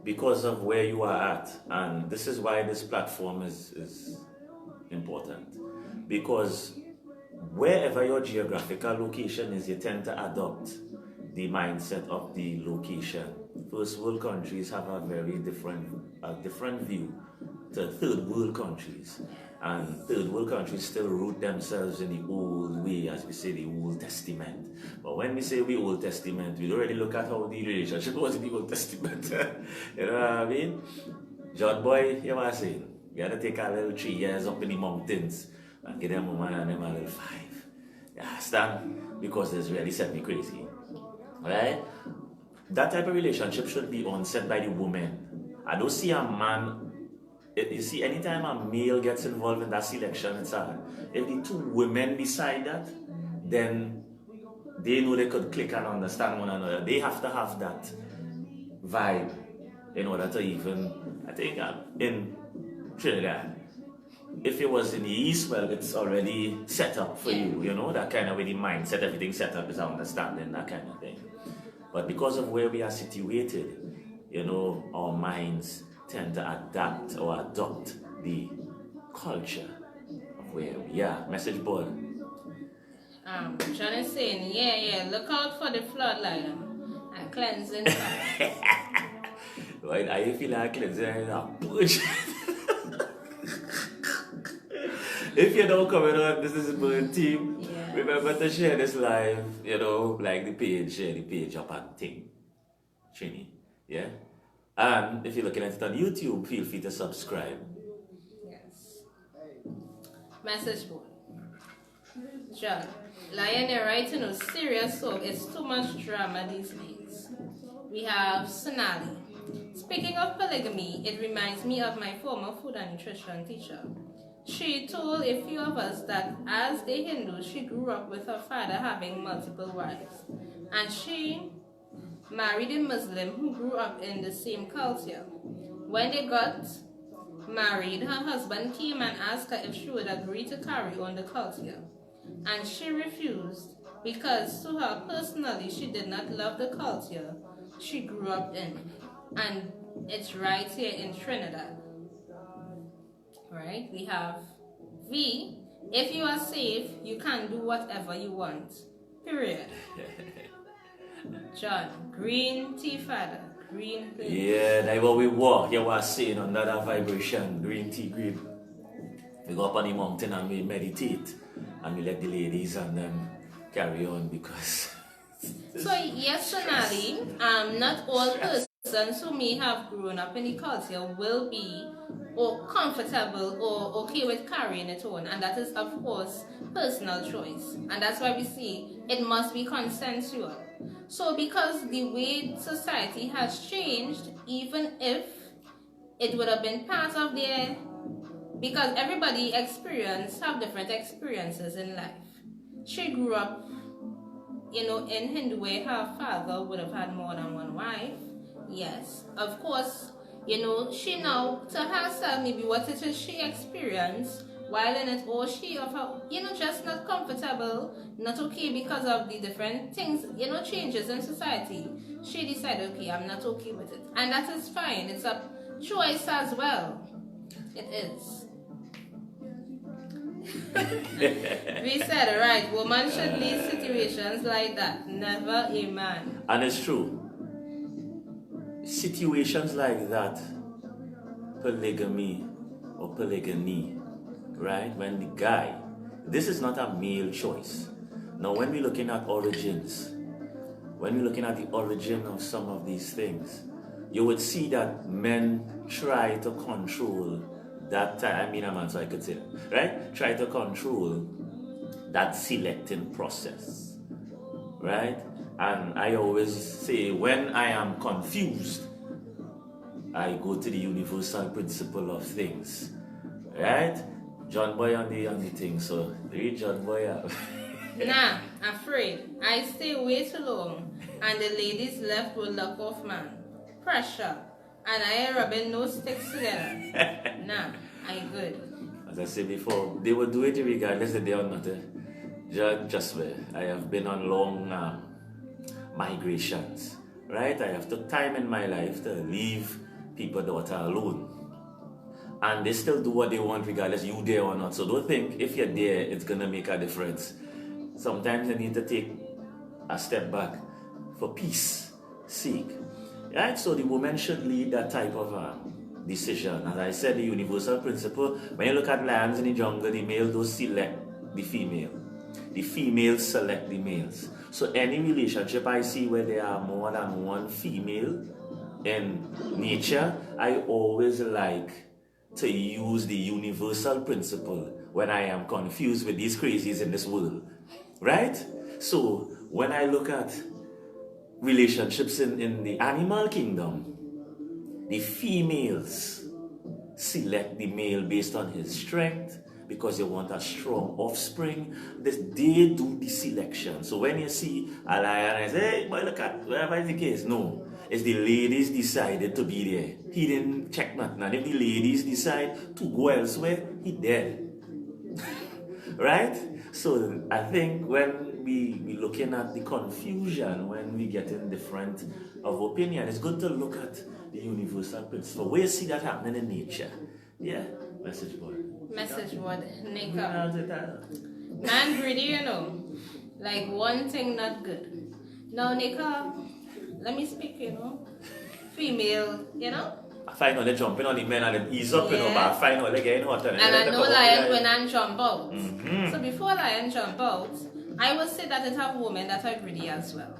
because of where you are at. And this is why this platform is important. Because wherever your geographical location is, you tend to adopt the mindset of the location. First world countries have a very different view to third world countries. And third world countries still root themselves in the old way, as we say, the Old Testament. But when we say the Old Testament, we already look at how the relationship was in the Old Testament. You know what I mean? John boy, you know what I'm saying? You gotta take a little 3 years up in the mountains and get them woman and them a little 5. You understand? Because it's really set me crazy. Right? That type of relationship should be onset by the woman. I don't see a man. You see, anytime a male gets involved in that selection, it's hard. If the two women decide that, then they know they could click and understand one another. They have to have that vibe in order to even, I think in Trinidad, if it was in the East, well, it's already set up for you, you know, that kind of way the mindset, everything set up is understanding, that kind of thing. But because of where we are situated, you know, our minds tend to adapt or adopt the culture of where we are. Message board. John is saying, yeah, look out for the floodlight and cleansing fire. Right, I feel like cleansing a push. If you don't comment on this is a Burn Team, Yes. remember to share this live, you know, like the page, share the page up and thing. Trini, yeah? And if you're looking at it on YouTube, feel free to subscribe. Yes. Message board. John, Lion, you're writing a serious song. It's too much drama these days. We have Sonali. Speaking of polygamy, it reminds me of my former food and nutrition teacher. She told a few of us that as a Hindu, she grew up with her father having multiple wives. And she married a Muslim who grew up in the same culture. When they got married, her husband came and asked her if she would agree to carry on the culture. And she refused because to her personally, she did not love the culture she grew up in. And it's right here in Trinidad. Right? We have V. If you are safe, you can do whatever you want. Period. John, green tea father. Green. Yeah, that's what we walk. You were saying under that vibration, green tea, green. We go up on the mountain and we meditate. And we let the ladies and them carry on because... So yes, Sonali, not all persons who may have grown up in the culture will be or comfortable or okay with carrying it on, and that is of course personal choice, and that's why we see it must be consensual. So because the way society has changed, even if it would have been part of their, because everybody have different experiences in life. She grew up, you know, in Hindu way, her father would have had more than one wife. Yes, of course, you know, she now to herself maybe what it is she experienced while in it, or she of her, you know, just not comfortable, not okay because of the different things, you know, changes in society. She decided, okay, I'm not okay with it, and that is fine. It's a choice as well. It is. We said, right, woman should leave situations like that, never a man. And it's true. Situations like that, polygamy or polygamy, right? When the guy, this is not a male choice. Now, when we're looking at origins, when we're looking at the origin of some of these things, you would see that men try to control that, I mean a man so I could say that, right? Try to control that selecting process, right? And I always say when I am confused, I go to the universal principle of things, right? John Boy on the thing, so read John Boy up. Nah, afraid. I stay way too long, and the ladies left with luck off man. Pressure. And I ain't rubbing no sticks together. Nah, I good. As I said before, they will do it regardless if they are not. Just where I have been on long migrations, right? I have took time in my life to leave people daughter alone. And they still do what they want regardless you there or not. So don't think if you're there, it's going to make a difference. Sometimes you need to take a step back for peace sake. Right? So the woman should lead that type of decision. As I said, the universal principle, when you look at lions in the jungle, the male don't select the female. The females select the males. So any relationship I see where there are more than one female in nature, I always like to use the universal principle when I am confused with these crazies in this world. Right? So when I look at relationships in the animal kingdom, the females select the male based on his strength, because they want a strong offspring. They do the selection. So when you see a lion and say, hey, boy, look at whatever is the case. No, it's the ladies decided to be there. He didn't check nothing. And if the ladies decide to go elsewhere, he dead. Right? So I think when we looking at the confusion, when we get in different of opinion, it's good to look at the universal principle. Where you see that happening in nature. Yeah, message board. Message board, Nika. Man greedy, you know. Like one thing not good. Now, Nika, let me speak, you know. Female, you know. I find out they jumping on the men and they ease up, you know, but I find out they getting hotter. And I know lion when I jump out. So before lion jump out, I would say that it have women that are greedy as well.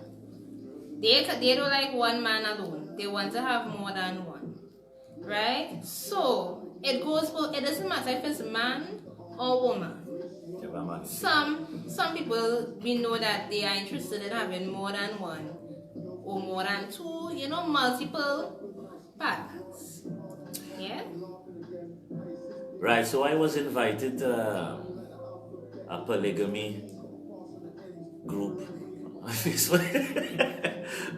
They don't like one man alone. They want to have more than one. Right? So it goes for, it doesn't matter if it's man or woman. Some people, we know that they are interested in having more than one or more than two, you know, multiple partners. Yeah? Right, so I was invited to a polygamy group on Facebook,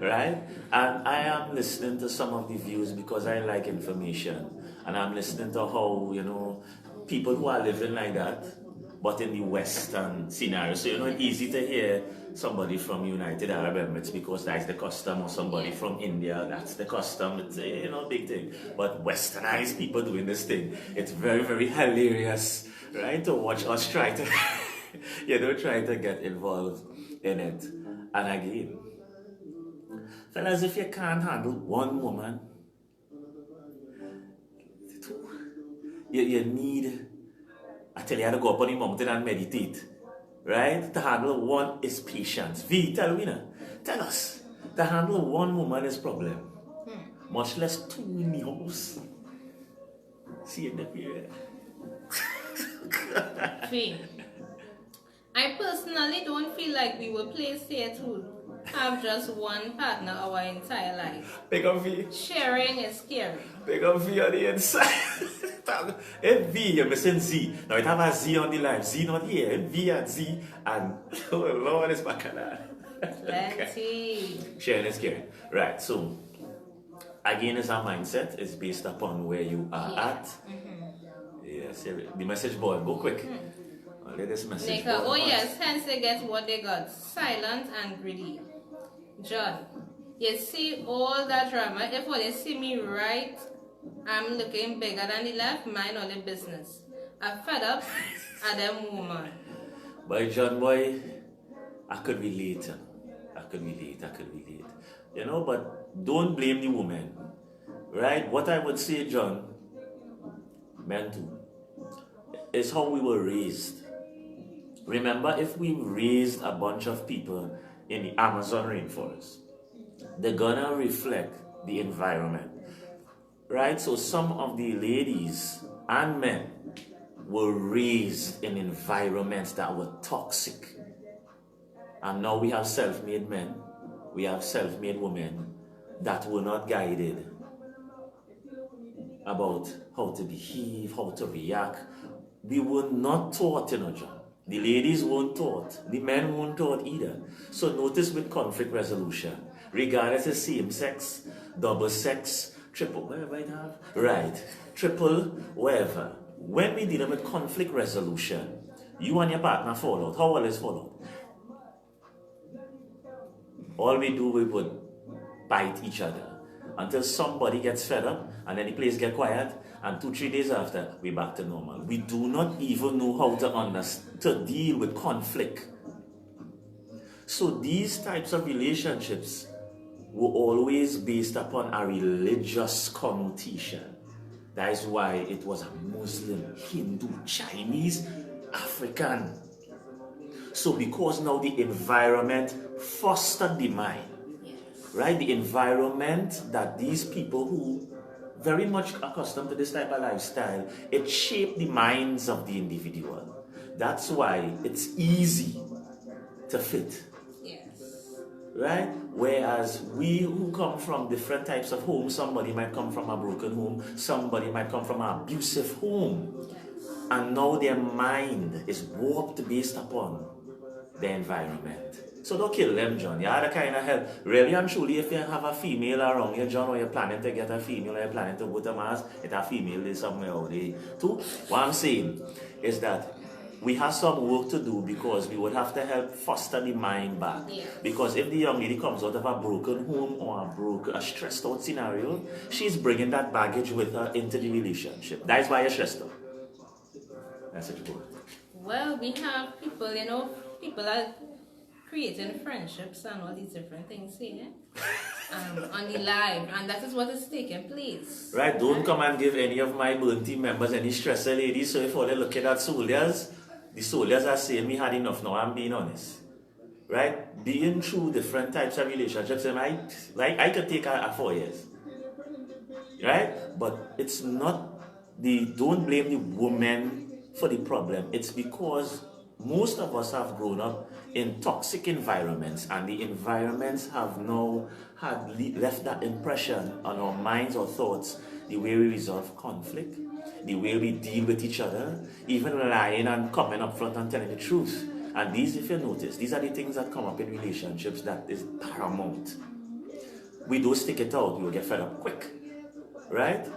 right? And I am listening to some of the views because I like information. And I'm listening to how, you know, people who are living like that, but in the Western scenario. So, you know, it's easy to hear somebody from United Arab Emirates because that's the custom, or somebody from India, that's the custom. It's a, you know, big thing. But Westernized people doing this thing, it's very, very hilarious, right? To watch us try to, you know, try to get involved in it. And again, fellas, if you can't handle one woman, you need, I tell you, how to go up on the mountain and meditate. Right? To handle one is patience. V, tell me now. Tell us. To handle one woman is problem. Much less two in the house. See in the period. V, I personally don't feel like we were placed here to have just one partner our entire life. Pick up V. Sharing is scary. Pick up V on the inside. If V, you're missing Z. Now it have a Z on the line. Z not here. V and Z. And oh Lord, it's bacchanal. Plenty. Sharing is scary. Right, so again, it's our mindset. It's based upon where you are at. Yes, the message board. Go quick. Let this message board. Oh yes, hence they get what they got. Silent and greedy. John, you see all that drama. If when you see me right, I'm looking bigger than the left, mind all the business. I'm fed up at them woman. Boy, John boy, I could relate. I could relate. You know, but don't blame the woman. Right? What I would say, John, men too, is how we were raised. Remember, if we raised a bunch of people in the Amazon rainforest, they're gonna reflect the environment. Right? So some of the ladies and men were raised in environments that were toxic. And now we have self-made men, we have self-made women that were not guided about how to behave, how to react. We were not taught, you know, John. The ladies weren't taught. The men weren't taught either. So notice with conflict resolution, regardless of same sex, double sex, triple, whatever it have, right, triple, whatever. When we deal with conflict resolution, you and your partner fall out. How will it fall out? All we do, we would bite each other until somebody gets fed up and then the place get quiet, and 2-3 days after, we're back to normal. We do not even know how to deal with conflict. So these types of relationships were always based upon a religious connotation. That is why it was a Muslim, Hindu, Chinese, African. So because now the environment fostered the mind, right? The environment that these people who very much accustomed to this type of lifestyle, it shaped the minds of the individual. That's why it's easy to fit. Right? Whereas we who come from different types of homes, somebody might come from a broken home, somebody might come from an abusive home. And now their mind is warped based upon the environment. So don't kill them, John. You have to kind of help. Really and truly, if you have a female around you, John, or you're planning to get a female, or you're planning to go to Mars, it's a female is somewhere out there too. What I'm saying is that we have some work to do because we would have to help foster the mind back. Yeah. Because if the young lady comes out of a broken home or a stressed out scenario, she's bringing that baggage with her into the relationship. That is why you're stressed out. That's it. Well, we have people, people are creating friendships and all these different things here on the live, and that is what is taking place. Right, don't come and give any of my burn team members any stress, ladies. So if all they look at soldiers, the soldiers are saying me had enough now, I'm being honest. Right? Being through different types of relationships, I could take a 4 years. Right? But it's not don't blame the woman for the problem. It's because most of us have grown up in toxic environments, and the environments have now left that impression on our minds or thoughts, the way we resolve conflict, the way we deal with each other, even lying and coming up front and telling the truth. And these, if you notice, these are the things that come up in relationships that is paramount. We don't stick it out, we will get fed up quick. Right?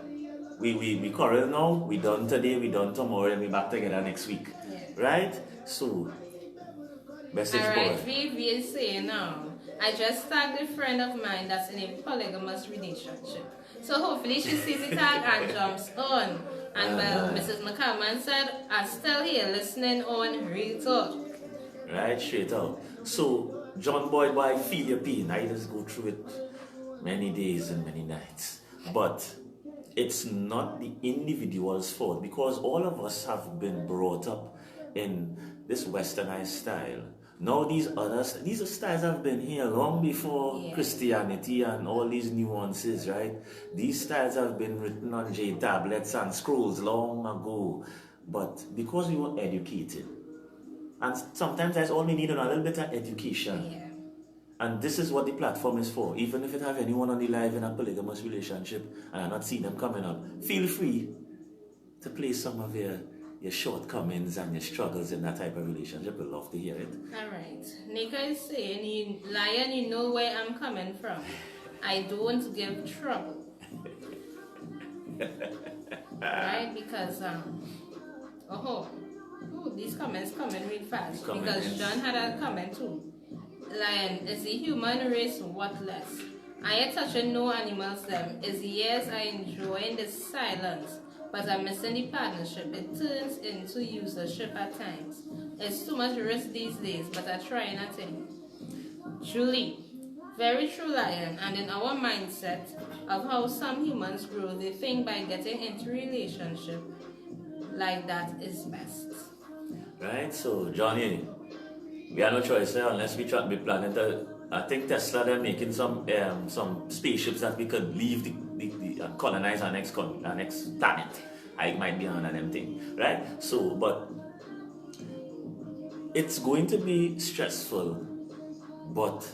We quarrel now, we done today, we done tomorrow, and we back together next week. Yeah. Right? So, message board. Alright, Vivi is saying now, I just tagged a friend of mine that's in a polygamous relationship. So hopefully she sees the tag and jumps on. And well, Mrs. McCalman said, I'm still here listening on Real Talk. Right, straight out. So, John Boy, I feel your pain. I just go through it many days and many nights. But it's not the individual's fault, because all of us have been brought up in this westernized style. Now these styles have been here long before Christianity and all these nuances, right? These styles have been written on jade tablets and scrolls long ago. But because we were educated, and sometimes that's all we need, a little bit of education. Yeah. And this is what the platform is for. Even if you have anyone on the live in a polygamous relationship and I'm not seeing them coming up, feel free to play some of your shortcomings and your struggles in that type of relationship. We'd love to hear it. Alright. Nika is saying, Lion, you know where I'm coming from. I don't give trouble. Right? Because, these comments coming real fast. Because John had a comment too. Lion, is the human race worthless? I ain't touching no animals them. Is yes, I enjoying the silence, but I'm missing the partnership. It turns into usership at times. It's too much risk these days, but I try nothing. Julie, very true, Lion, and in our mindset of how some humans grow, they think by getting into relationship like that is best. Right, so Johnny, we have no choice unless we be planning to. I think Tesla, they're making some spaceships that we could leave the colonize our next planet. I might be on them thing, right? So, but it's going to be stressful. But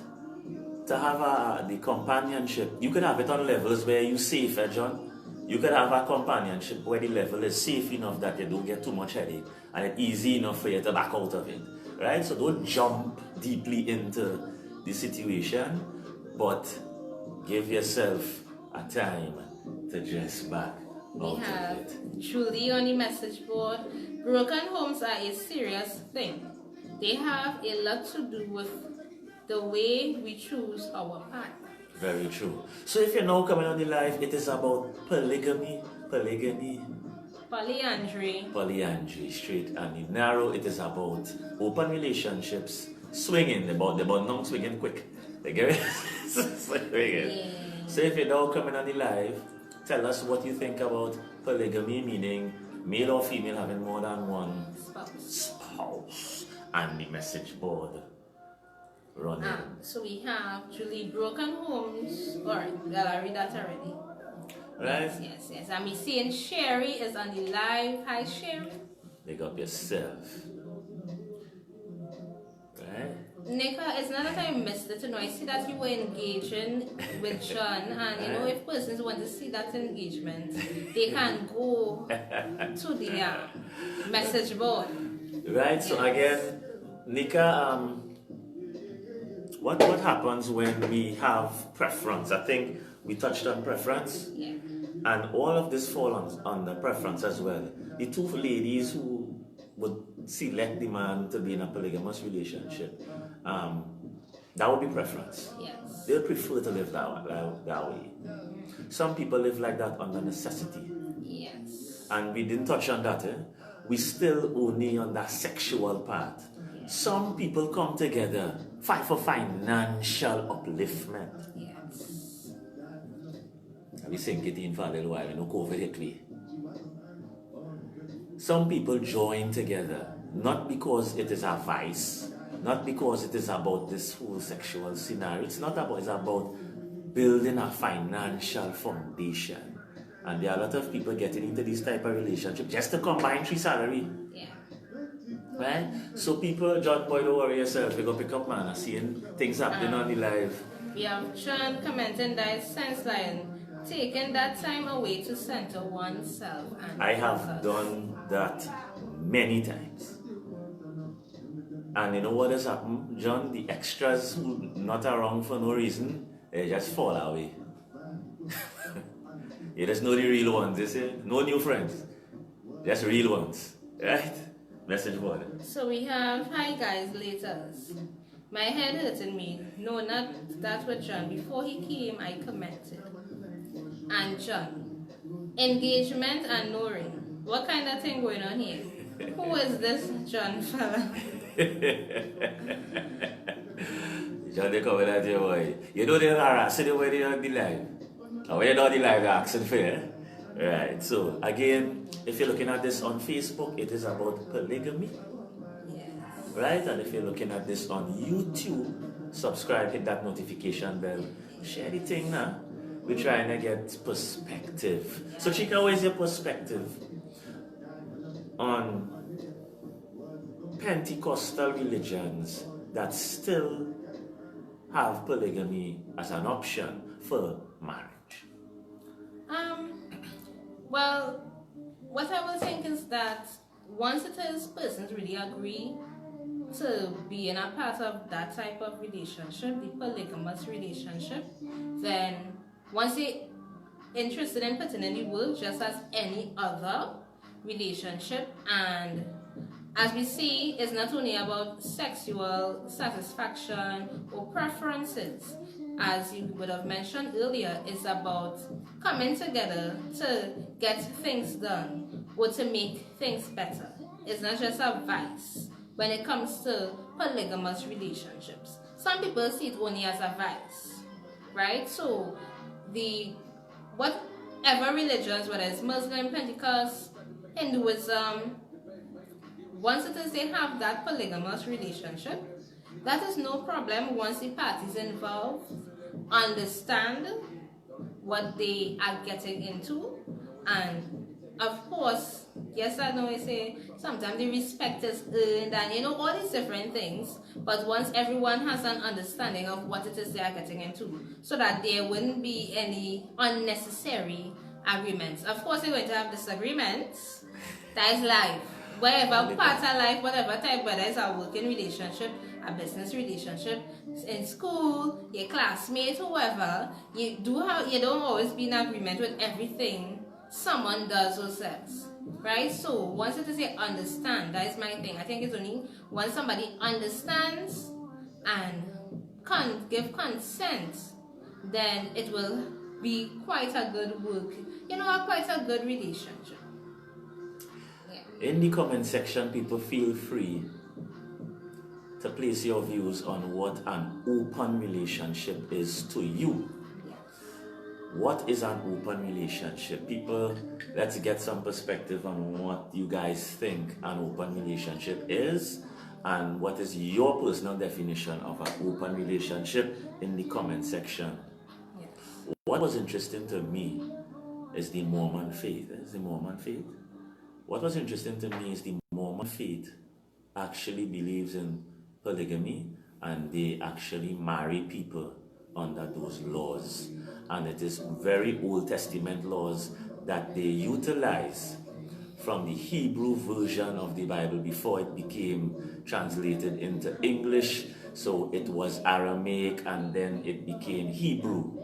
to have the companionship, you could have it on levels where you're safe, John. You could have a companionship where the level is safe enough that you don't get too much headache, and it's easy enough for you to back out of it. Right? So don't jump deeply into the situation, but give yourself a time to just back out We have of it. Julie on the message board. Broken homes are a serious thing. They have a lot to do with the way we choose our partner. Very true. So if you're now coming on the live, it is about polygamy, polyandry, straight and narrow. It is about open relationships, swinging, about not swinging quick. They get it? Swinging. Yeah. So if you're now coming on the live, tell us what you think about polygamy, meaning male or female having more than one spouse, and the message board running. So we have Julie, broken homes. Alright, well, I read that already. Right? Yes. And we seeing Sherry is on the live. Hi, Sherry. Big up yourself. Right? Nika, it's not that I missed it. I see that you were engaging with John, and if persons want to see that engagement, they can go to the message board. Right, so again, Nika, what happens when we have preference? I think we touched on preference. Yeah. And all of this falls on the preference as well. The two ladies who would select the man to be in a polygamous relationship, that would be preference. Yes. They'll prefer to live that way. Some people live like that under necessity. Yes. And we didn't touch on that. We still only on that sexual part. Some people come together fight for financial upliftment. Yes. We think it in for a little while, COVID hit me. Some people join together, not because it is a vice, not because it is about this whole sexual scenario. It's about building a financial foundation. And there are a lot of people getting into this type of relationship just to combine three salary. Yeah. Right? So people, John Boy, don't worry yourself, we go pick up man, seeing things happening on the live. We have John commenting that sense line, taking that time away to center oneself. And I have done that many times. And you know what has happened, John? The extras who not around for no reason, they just fall away. You just know the real ones, you see? No new friends. Just real ones. Right? Message board. So we have, hi guys, laters. My head hurting me. No, not that with John. Before he came, I commented. And John, engagement and no ring. What kind of thing going on here? Who is this John fella? John, they come with that your boy. You know they're harassing the way they are the live. And when you're not the live, they're asking for it. Right, so again, if you're looking at this on Facebook, it is about polygamy. Yes. Right, and if you're looking at this on YouTube, subscribe, hit that notification bell, share the thing now. We're trying to get perspective. So Chika, what is your perspective on Pentecostal religions that still have polygamy as an option for marriage? Well, what I will think is that once it is persons really agree to be in a part of that type of relationship, the polygamous relationship, then once they're interested in putting in the work just as any other relationship, and as we see, it's not only about sexual satisfaction or preferences. As you would have mentioned earlier, it's about coming together to get things done or to make things better. It's not just a vice when it comes to polygamous relationships. Some people see it only as a vice, right? So whatever religions, whether it's Muslim, Pentecost, Hinduism, once it is they have that polygamous relationship, that is no problem once the parties involved understand what they are getting into. And of course, yes, I know I say sometimes the respect is earned and all these different things, but once everyone has an understanding of what it is they are getting into, so that there wouldn't be any unnecessary agreements. Of course, they're going to have disagreements. That is life. Wherever part of life, whatever type, whether it's a working relationship, a business relationship, in school, your classmate, whoever, you don't always be in agreement with everything someone does or says, right? So once it is you understand, that is my thing. I think it's only once somebody understands and can give consent, then it will be quite a good work, quite a good relationship. In the comment section, people feel free to place your views on what an open relationship is to you. What is an open relationship? People, let's get some perspective on what you guys think an open relationship is and what is your personal definition of an open relationship in the comment section. Yes. What was interesting to me is the Mormon faith. What was interesting to me is the Mormon faith actually believes in polygamy and they actually marry people under those laws. And it is very Old Testament laws that they utilize from the Hebrew version of the Bible before it became translated into English. So it was Aramaic and then it became Hebrew.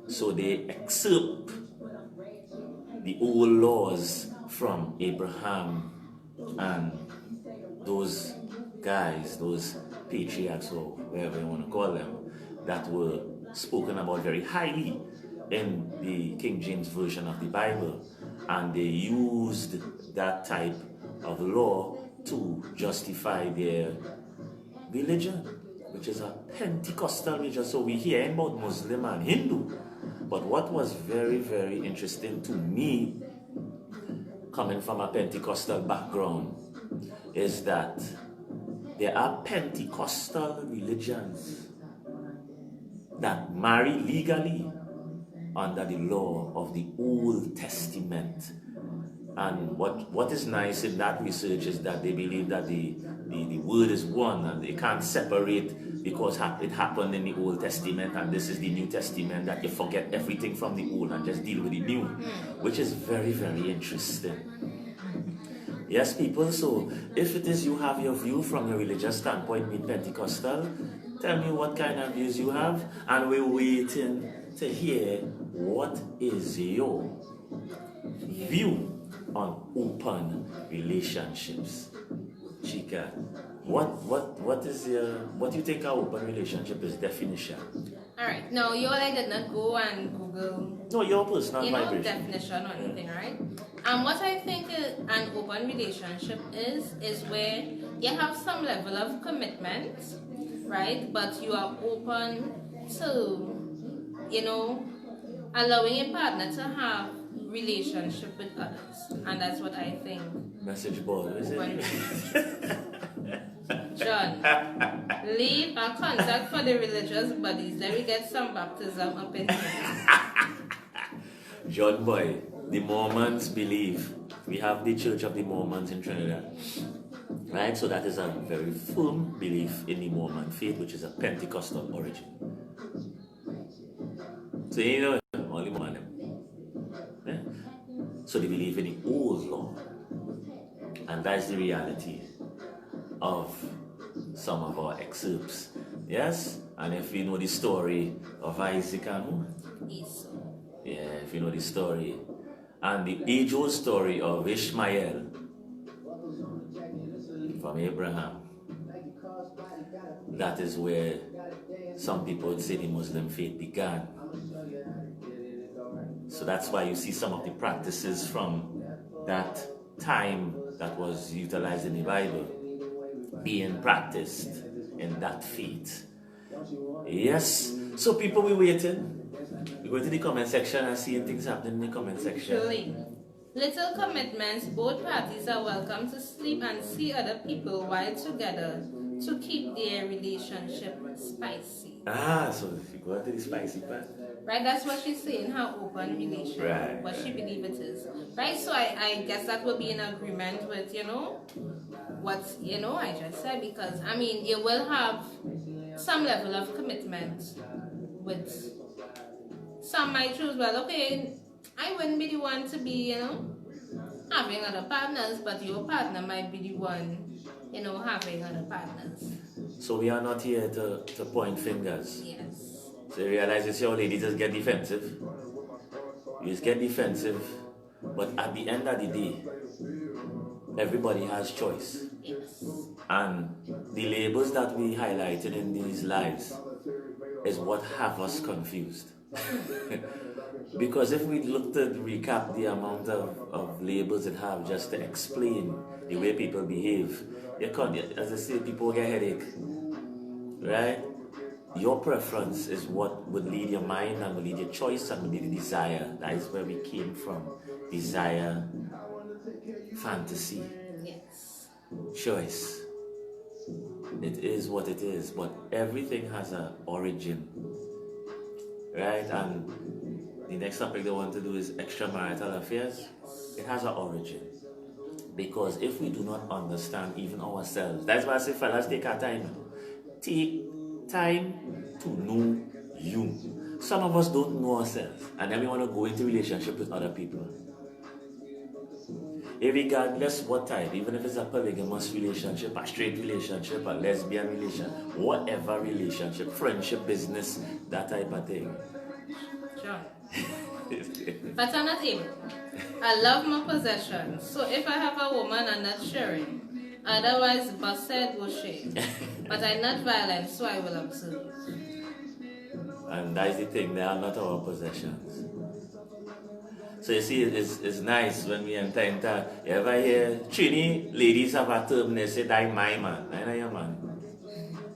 So they excerpt the old laws from Abraham and those guys, those patriarchs, or whatever you want to call them, that were spoken about very highly in the King James Version of the Bible. And they used that type of law to justify their religion, which is a Pentecostal religion. So we hear about Muslim and Hindu. But what was very, very interesting to me, coming from a Pentecostal background, is that there are Pentecostal religions that marry legally under the law of the Old Testament. And what is nice in that research is that they believe that the word is one and they can't separate, because it happened in the Old Testament and this is the New Testament, that you forget everything from the old and just deal with the new, which is very, very interesting. Yes, people, so if it is you have your view from your religious standpoint being Pentecostal, tell me what kind of views you have, and we're waiting to hear what is your view on open relationships. Chica, what do you think our open relationship is definition? Alright, now you all did not go and Google No, your personal vibration. definition or anything, right? And what I think an open relationship is where you have some level of commitment, right? But you are open to, allowing a partner to have relationship with others. And that's what I think. Message board, is it? John, leave a contact for the religious bodies. Let me get some baptism up in here. John boy, the Mormons believe. We have the Church of the Mormons in Trinidad. Right? So that is a very firm belief in the Mormon faith, which is a Pentecostal origin. So only Mormon. Yeah? So they believe in the old law. And that's the reality of some of our excerpts. Yes? And if you know the story of Isaac and who? Esau. Yeah, if you know the story. And the age-old story of Ishmael from Abraham. That is where some people would say the Muslim faith began. So that's why you see some of the practices from that time that was utilized in the Bible being practiced in that faith. Yes, so people, we're waiting. We go to the comment section and seeing things happening in the comment section. Truly. Little commitments, both parties are welcome to sleep and see other people while together to keep their relationship spicy. So if you go to the spicy part. Right, that's what she's saying, her open relationship, Right, what she believes it is. Right, so I guess that will be in agreement with, what, I just said, because, you will have some level of commitment with, some might choose, well, okay, I wouldn't be the one to be, having other partners, but your partner might be the one, having other partners. So we are not here to point fingers. Yes. So you realize this your lady just get defensive. You just get defensive, but at the end of the day, everybody has choice. Yes. And the labels that we highlighted in these lives is what have us confused. Because if we look to recap the amount of labels it have just to explain the way people behave, as I say, people get headache. Right? Your preference is what would lead your mind and would lead your choice and would lead the desire. That is where we came from. Desire, fantasy, Yes. choice. It is what it is, but everything has an origin. Right? And the next topic they want to do is extramarital affairs. It has an origin. Because if we do not understand even ourselves, that's why I say, fellas, take our time. take time to know you. Some of us don't know ourselves, and then we want to go into relationship with other people. Regardless what type, even if it's a polygamous relationship, a straight relationship, a lesbian relationship, whatever relationship, friendship, business, that type of thing. John. But I'm not able. I love my possessions. So if I have a woman, I'm not sharing. Otherwise, busted will share. But I'm not violent, so I will observe. And that's the thing, they are not our possessions. So you see, it's nice when we enter into, you ever hear Trini ladies have a term, they say, that's my man. I know your man.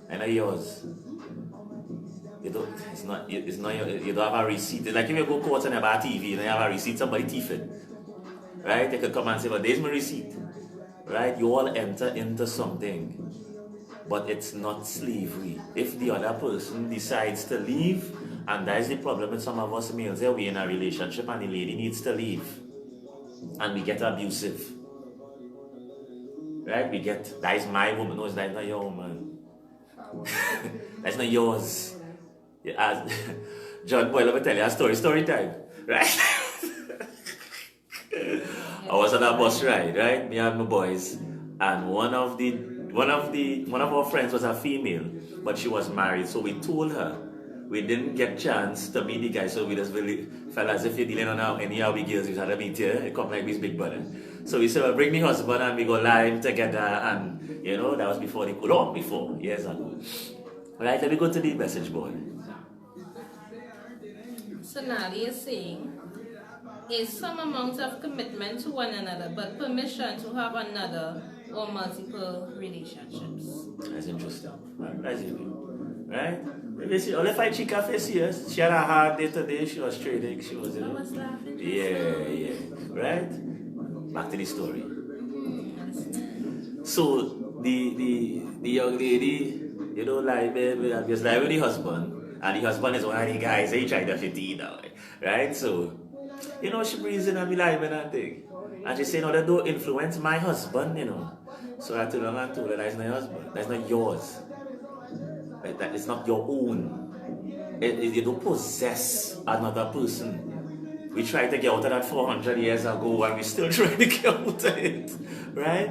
I know yours. You don't, it's not your, you don't have a receipt. It's like if you go court and have a TV and you have a receipt, somebody thief it. Right? They could come and say, well, there's my receipt. Right? You all enter into something. But it's not slavery. If the other person decides to leave, and that's the problem with some of us males, we're in a relationship and the lady needs to leave. And we get abusive. Right? We get, that's my woman. No, that's not your woman. That's not yours. As John Boy, let me tell you a story time. Right? I was on a bus ride, right? Me and my boys. And one of our friends was a female, but she was married. So we told her we didn't get chance to meet the guy, so we just really felt as if you're dealing on any of the girls you had to meet here. It come like this big brother. So we said, well, bring me husband and we go live together, and you know, that was before long before, years ago. Right, let me go to the message board. So now you're saying is some amount of commitment to one another, but permission to have another or multiple relationships. That's interesting. That's it. Right? Maybe see, all if I chica face here, she had a hard day today, she was trading, she was, I was laughing. yeah. Right? Back to the story. So the young lady, you know, like baby, I'm just like with the husband, and the husband is one of the guys he tried to fit in now. Right? So you know, she breathes in and be like, and thing. And she say, no, that don't influence my husband, you know. So I told her, that's not your husband. That's not yours. That is not your own. You don't possess another person. We tried to get out of that 400 years ago and we still trying to get out of it. Right?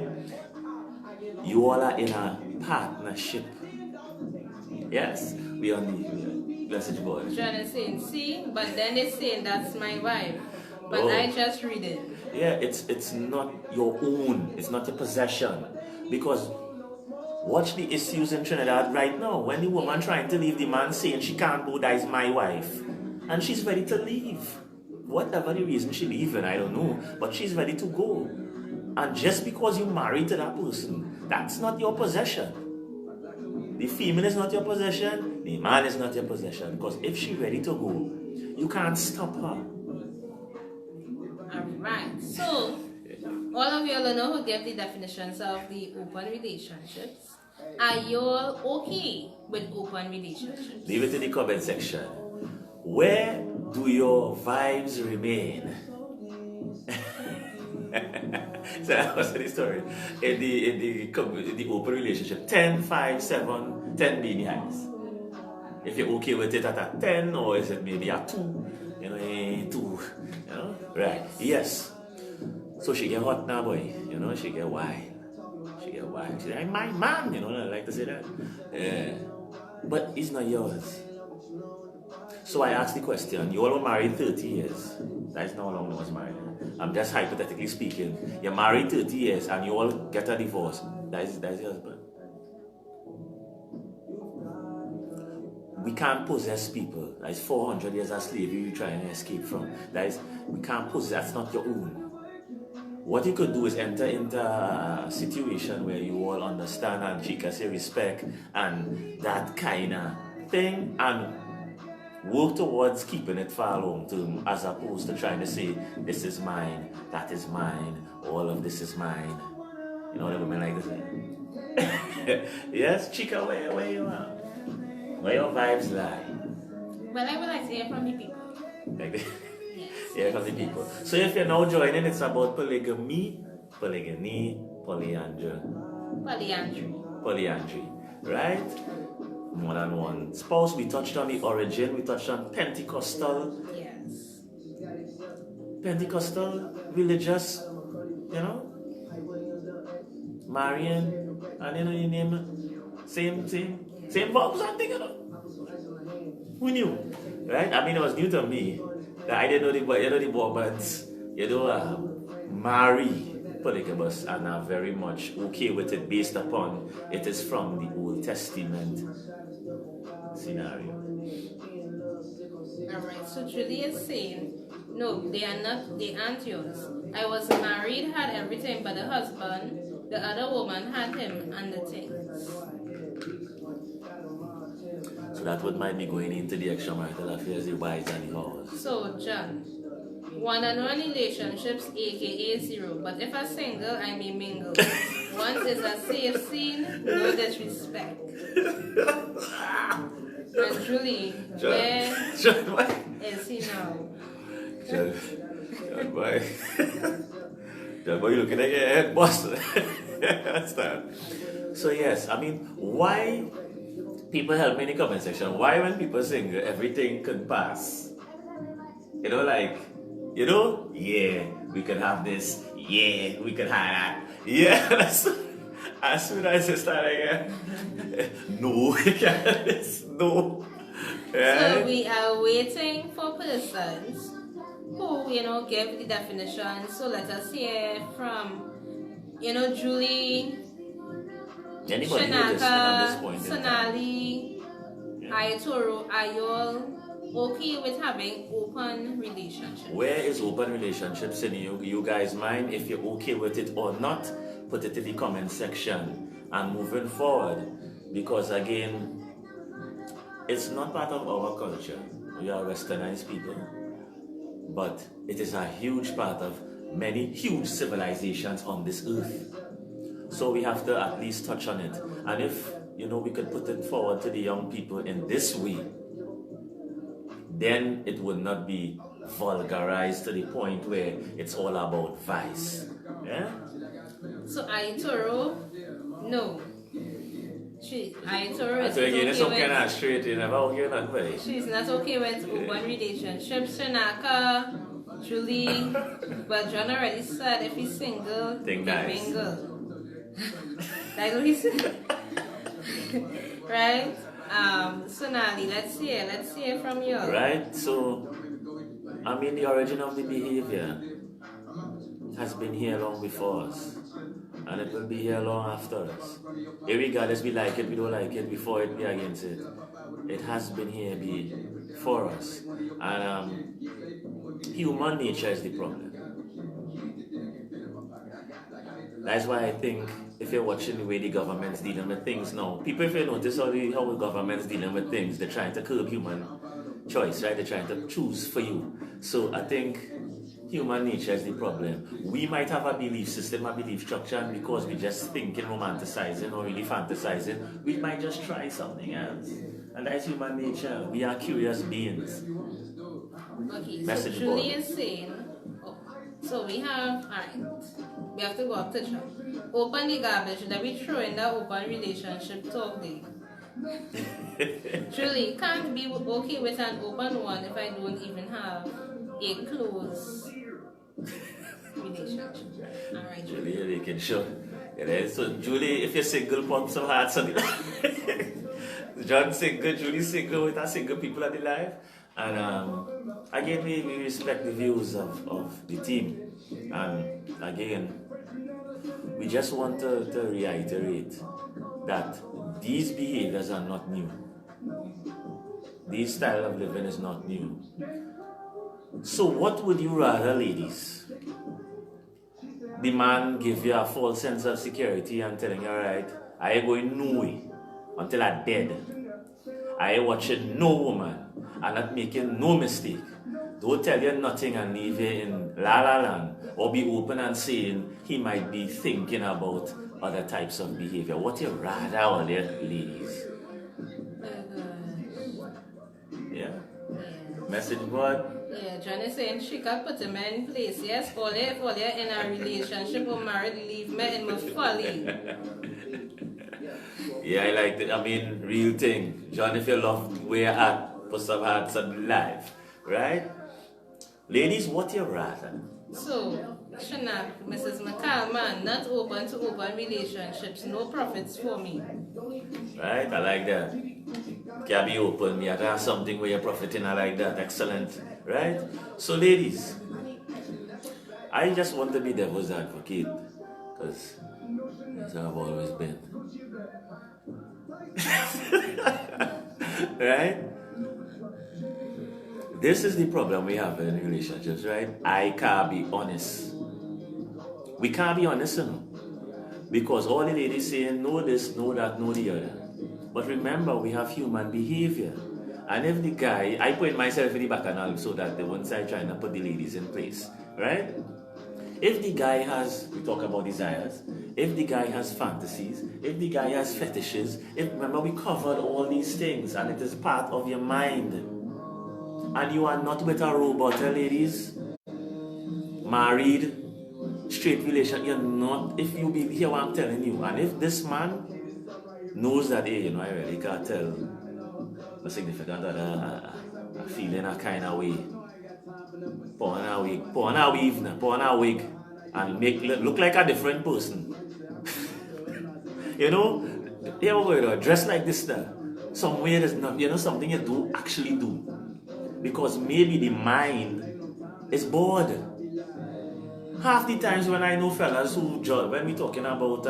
You all are in a partnership. Yes? We are on the message board. John is saying, see, but then it's saying that's my wife. But I just read it. Yeah, it's not your own. It's not a possession. Because watch the issues in Trinidad right now. When the woman trying to leave, the man saying she can't go, that is my wife. And she's ready to leave. Whatever the reason she leaving, I don't know. But she's ready to go. And just because you're married to that person, that's not your possession. The female is not your possession. The man is not your possession. Because if she's ready to go, you can't stop her. Alright, so all of y'all know who gave the definitions of the open relationships. Are y'all okay with open relationships? Leave it in the comment section. Where do your vibes remain? So that was the story. In the open relationship, 10, 5, 7, 10 being the highest. If you're okay with it at a 10, or is it maybe a 2? You know, a 2. You know? Right. Yes. So she get hot now, boy. You know, she get wild. She get wild. She like, my man, you know, I like to say that. Yeah. But it's not yours. So I asked the question, you all were married 30 years. That's not how long I was married. I'm just hypothetically speaking. You're married 30 years and you all get a divorce. That's your husband. We can't possess people. That's 400 years of slavery you're trying to escape from. We can't possess. That's not your own. What you could do is enter into a situation where you all understand and she can say respect and that kind of thing, and work towards keeping it for a long term, as opposed to trying to say, this is mine, that is mine, all of this is mine. You know what women like to say? Yes, Chica, where you are? Where your vibes lie? Well, I would like to hear from the people. Here from the people. So if you're now joining, it's about polygamy, polyandry. Polyandry. Polyandry, right? more than one spouse. We touched on the origin. We touched on Pentecostal. Yes. Pentecostal religious, marrying, and you name it, same verbs and thing, Who knew, right? I mean, it was new to me that I didn't know the Mormons, marry polygamous and are very much okay with it based upon it is from the Old Testament scenario. Alright, so Julie is saying, no, they aren't yours. I was married, had everything but the husband. The other woman had him and the things. So that what might be going into the extramarital affairs, the whys and the hows. So, John, one-on-one relationships, aka zero. But if I'm single, I may mingle. Once is a safe scene, no disrespect. And Julie, where is he now? John, boy. John, boy, you looking at your head, boss. Understand? So yes, I mean, why people help me in the comment section? Why when people sing everything could pass? Yeah, we could have this. Yeah, we could have that. Yeah, as soon as it started again, no, we can't have this. No. Right? So we are waiting for persons who, give the definition. So let us hear from, Julie, Anybody listening at this point Sonali, Ayatoro, Ayol, okay with having open relationships. Where is open relationships in you guys' mind? If you're okay with it or not, put it in the comment section. And moving forward, because again, it's not part of our culture. We are westernized people, but it is a huge part of many huge civilizations on this earth. So we have to at least touch on it. And if, we could put it forward to the young people in this way, then it would not be vulgarized to the point where it's all about vice. Yeah? So Ayatoro, no. Ayatoro is again, it's some okay kind of straight in about you not way. She's not okay with open relationships. Shanaka, Julie, but John already said if he's single, Think he's nice. single. That's what he said. Right? Sonali, let's hear from you. Right? So, I mean, the origin of the behavior has been here long before us. And it will be here long after us. Irregardless, we like it, we don't like it, before it, we against it. It has been here before us. And human nature is the problem. That's why I think if you're watching the way the government's dealing with things now, people, if you notice how the government's dealing with things, they're trying to curb human choice, right? They're trying to choose for you. So I think human nature is the problem. We might have a belief system, a belief structure, and because we just thinking, romanticizing, or really fantasizing, we might just try something else. And that's human nature. We are curious beings. Okay, Message so Julie board. is saying, so we have to go up to John. Open the garbage that we throw in the open relationship talk day. Julie, can't be okay with an open one if I don't even have a close relationship. Alright, Julie, you can show. So Julie, if you're single, pump some hearts on it. John single, Julie single, with our single people at the live. And again, we respect the views of the team. And again, we just want to reiterate that these behaviors are not new. This style of living is not new. So what would you rather, ladies? The man give you a false sense of security and telling you, alright, I ain't going nowhere until I'm dead. I ain't watching no woman and not making no mistake. Don't tell you nothing and leave you in la la land, or be open and saying he might be thinking about other types of behavior. What you rather, all you ladies? Yeah. Message board. Yeah, John is saying she can put him in place. Yes, all you in a relationship or married, leave me in my folly. Yeah, I like it. I mean, real thing. John, if you love where you're at, put some hearts on live. Right? Ladies, what you rather? So, Shana, Mrs. McCallman, not open to open relationships, no profits for me. Right? I like that. Can be open. You have something where you're profiting. I like that. Excellent. Right? So, ladies, I just want to be devil's advocate. Because that's how I've always been. Right? This is the problem we have in relationships, right? I can't be honest. We can't be honest, you know. Because all the ladies saying, know this, know that, know the other. But remember, we have human behavior. And if the guy, I put myself in the bacchanal so that the one side trying to put the ladies in place, right? If the guy has, we talk about desires, if the guy has fantasies, if the guy has fetishes, remember we covered all these things and it is part of your mind. And you are not with a robot, ladies. Married, straight relation, you're not, if you be here what I'm telling you, and if this man knows that, hey, I really can't tell the significant other feeling a kind of way, put on a wig, and make look like a different person. You ever go dress like this now? Somewhere there's not, something you do actually do. Because maybe the mind is bored. Half the times when I know fellas who judge, when we're talking about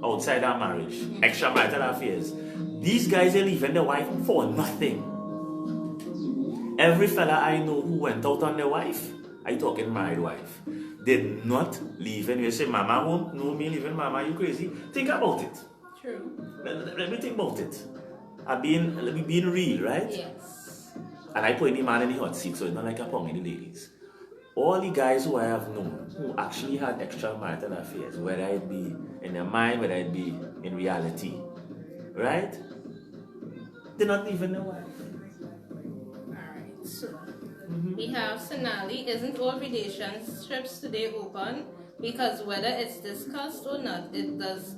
outside our marriage, extramarital affairs, these guys are leaving their wife for nothing. Every fella I know who went out on their wife, I talking married wife, did not leave. And you say, Mama won't know me leaving, Mama, you crazy? Think about it. True. Let me think about it. Let me being real, right? Yes. And I put any man in the hot seat, so it's not like a pong in the ladies. All the guys who I have known who actually had extramarital affairs, whether it be in their mind, whether it be in reality, right? They're not leaving their wife. Alright, so we have Sonali. Isn't all relationships today open? Because whether it's discussed or not, it does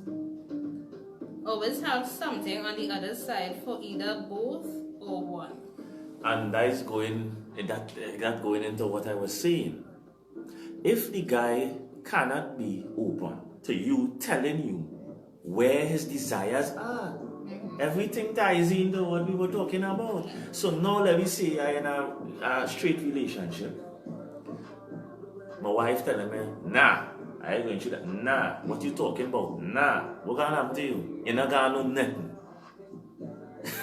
always have something on the other side for either both or one. And that's going into what I was saying. If the guy cannot be open to you telling you where his desires are, everything ties into what we were talking about. So now let me say I'm in a straight relationship. My wife telling me, nah, I ain't going through that. Nah, what you talking about? Nah, what gonna happen to you? You're not gonna know nothing.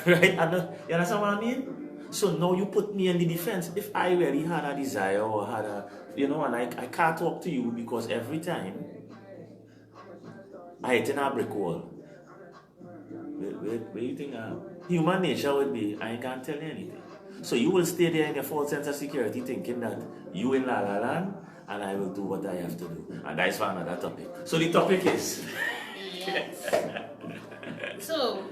Right? You understand what I mean? So now you put me in the defense. If I really had a desire or had a, and I can't talk to you because every time I hit in a brick wall. Where you think human nature would be, I can't tell you anything. So you will stay there in your false sense of security thinking that you in La La Land and I will do what I have to do. And that's for another topic. So the topic is... Yes. So,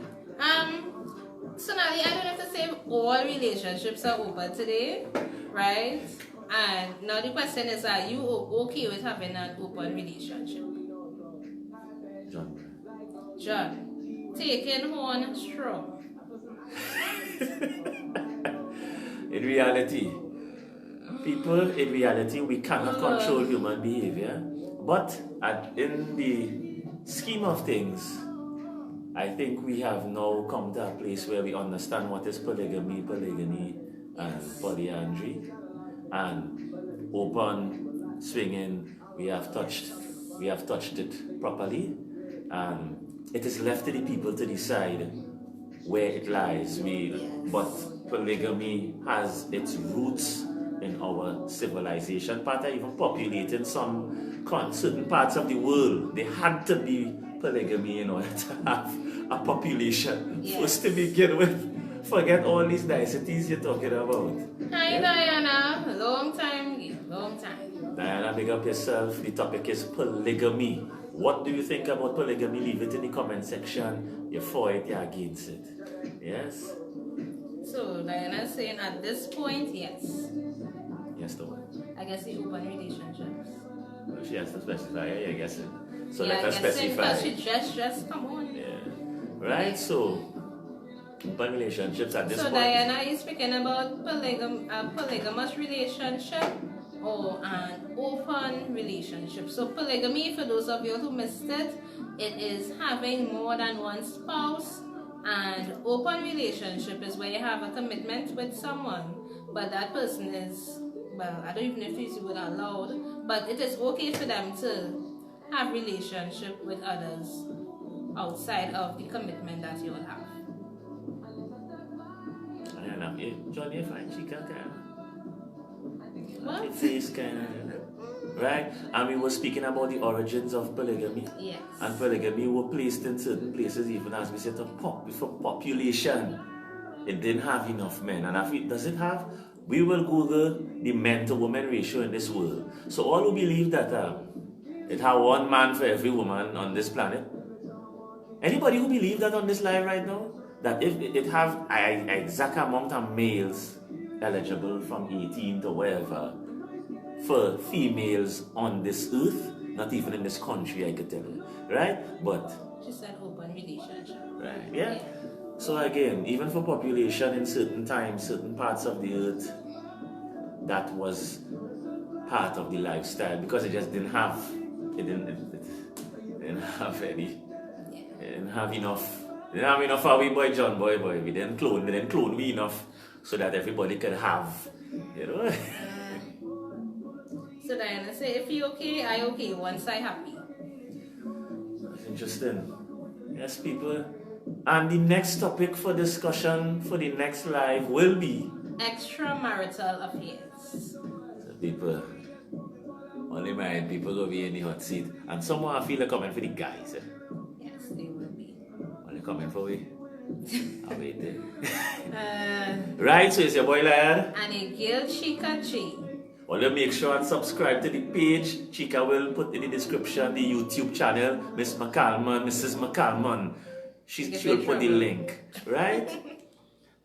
Sonali, I don't have to say all relationships are open today, right? And now the question is, are you okay with having an open relationship? John, taking one strong. In reality, we cannot control human behavior. But in the scheme of things, I think we have now come to a place where we understand what is polygamy, and polyandry, and open swinging. We have touched it properly, and it is left to the people to decide where it lies. But polygamy has its roots in our civilization. Part of even populating some certain parts of the world, they had to be polygamy in order to have a population. Yes. First to begin with. Forget all these niceties you're talking about. Hi, Diana. Long time. Diana, big up yourself. The topic is polygamy. What do you think about polygamy? Leave it in the comment section. You're for it, you're against it. Yes? So, Diana's saying at this point, yes. Yes, the one. I guess the open relationships. Well, she has to specify, yeah, I guess it. So yeah, let her specify. Because she just come on. Yeah. right? So, open relationships at this So point. Diana, are you speaking about a polygamous relationship or an open relationship? So polygamy, for those of you who missed it, it is having more than one spouse, and open relationship is where you have a commitment with someone, but that person is, well, I don't even know if it's would allowed, but it is okay for them to have relationship with others outside of the commitment that you will have. Johnny, you find Chica kind What? of face kind of, right? And we were speaking about the origins of polygamy. Yes. And polygamy were placed in certain places, even as we said, for population. It didn't have enough men. And does it have? We will Google the men to woman ratio in this world. So all who believe that it have one man for every woman on this planet. Anybody who believe that on this live right now, that if it have an exact amount of males eligible from 18 to wherever for females on this earth, not even in this country, I could tell you, right? But She said open relationship. right, yeah. So again, even for population in certain times, certain parts of the earth, that was part of the lifestyle because it just didn't have, it didn't have any. They didn't have enough. They didn't have enough for we boy John boy. We didn't clone we enough so that everybody could have, you know. So Diana say, if you okay, I okay. Once I happy. That's interesting. Yes, people. And the next topic for discussion for the next live will be extramarital affairs. So people, only married people will be in the hot seat, and someone I feel like coming for the guys. Yes, they will be. Only coming for we. I'll wait there. Right, so it's your boy lad. And a girl Chica Chi. Well, make sure and subscribe to the page. Chica will put in the description the YouTube channel, Mrs. McCalman. She'll put the link, right?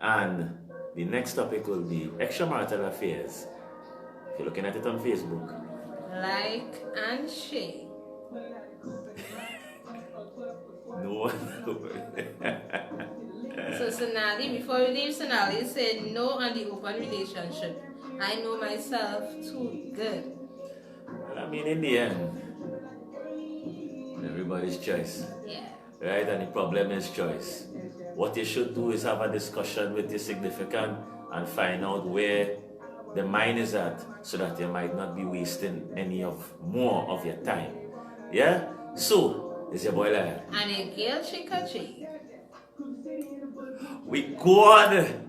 And the next topic will be extramarital affairs. If you're looking at it on Facebook, like and share. no. So Sonali, before we leave, Sonali said no on the open relationship. I know myself too good. Well, I mean, in the end, everybody's choice. Yeah. Right? And the problem is choice. What you should do is have a discussion with your significant and find out where the mind is at so that you might not be wasting more of your time. Yeah? So, it's your boy Lion. And a girl Chica Chi. We good.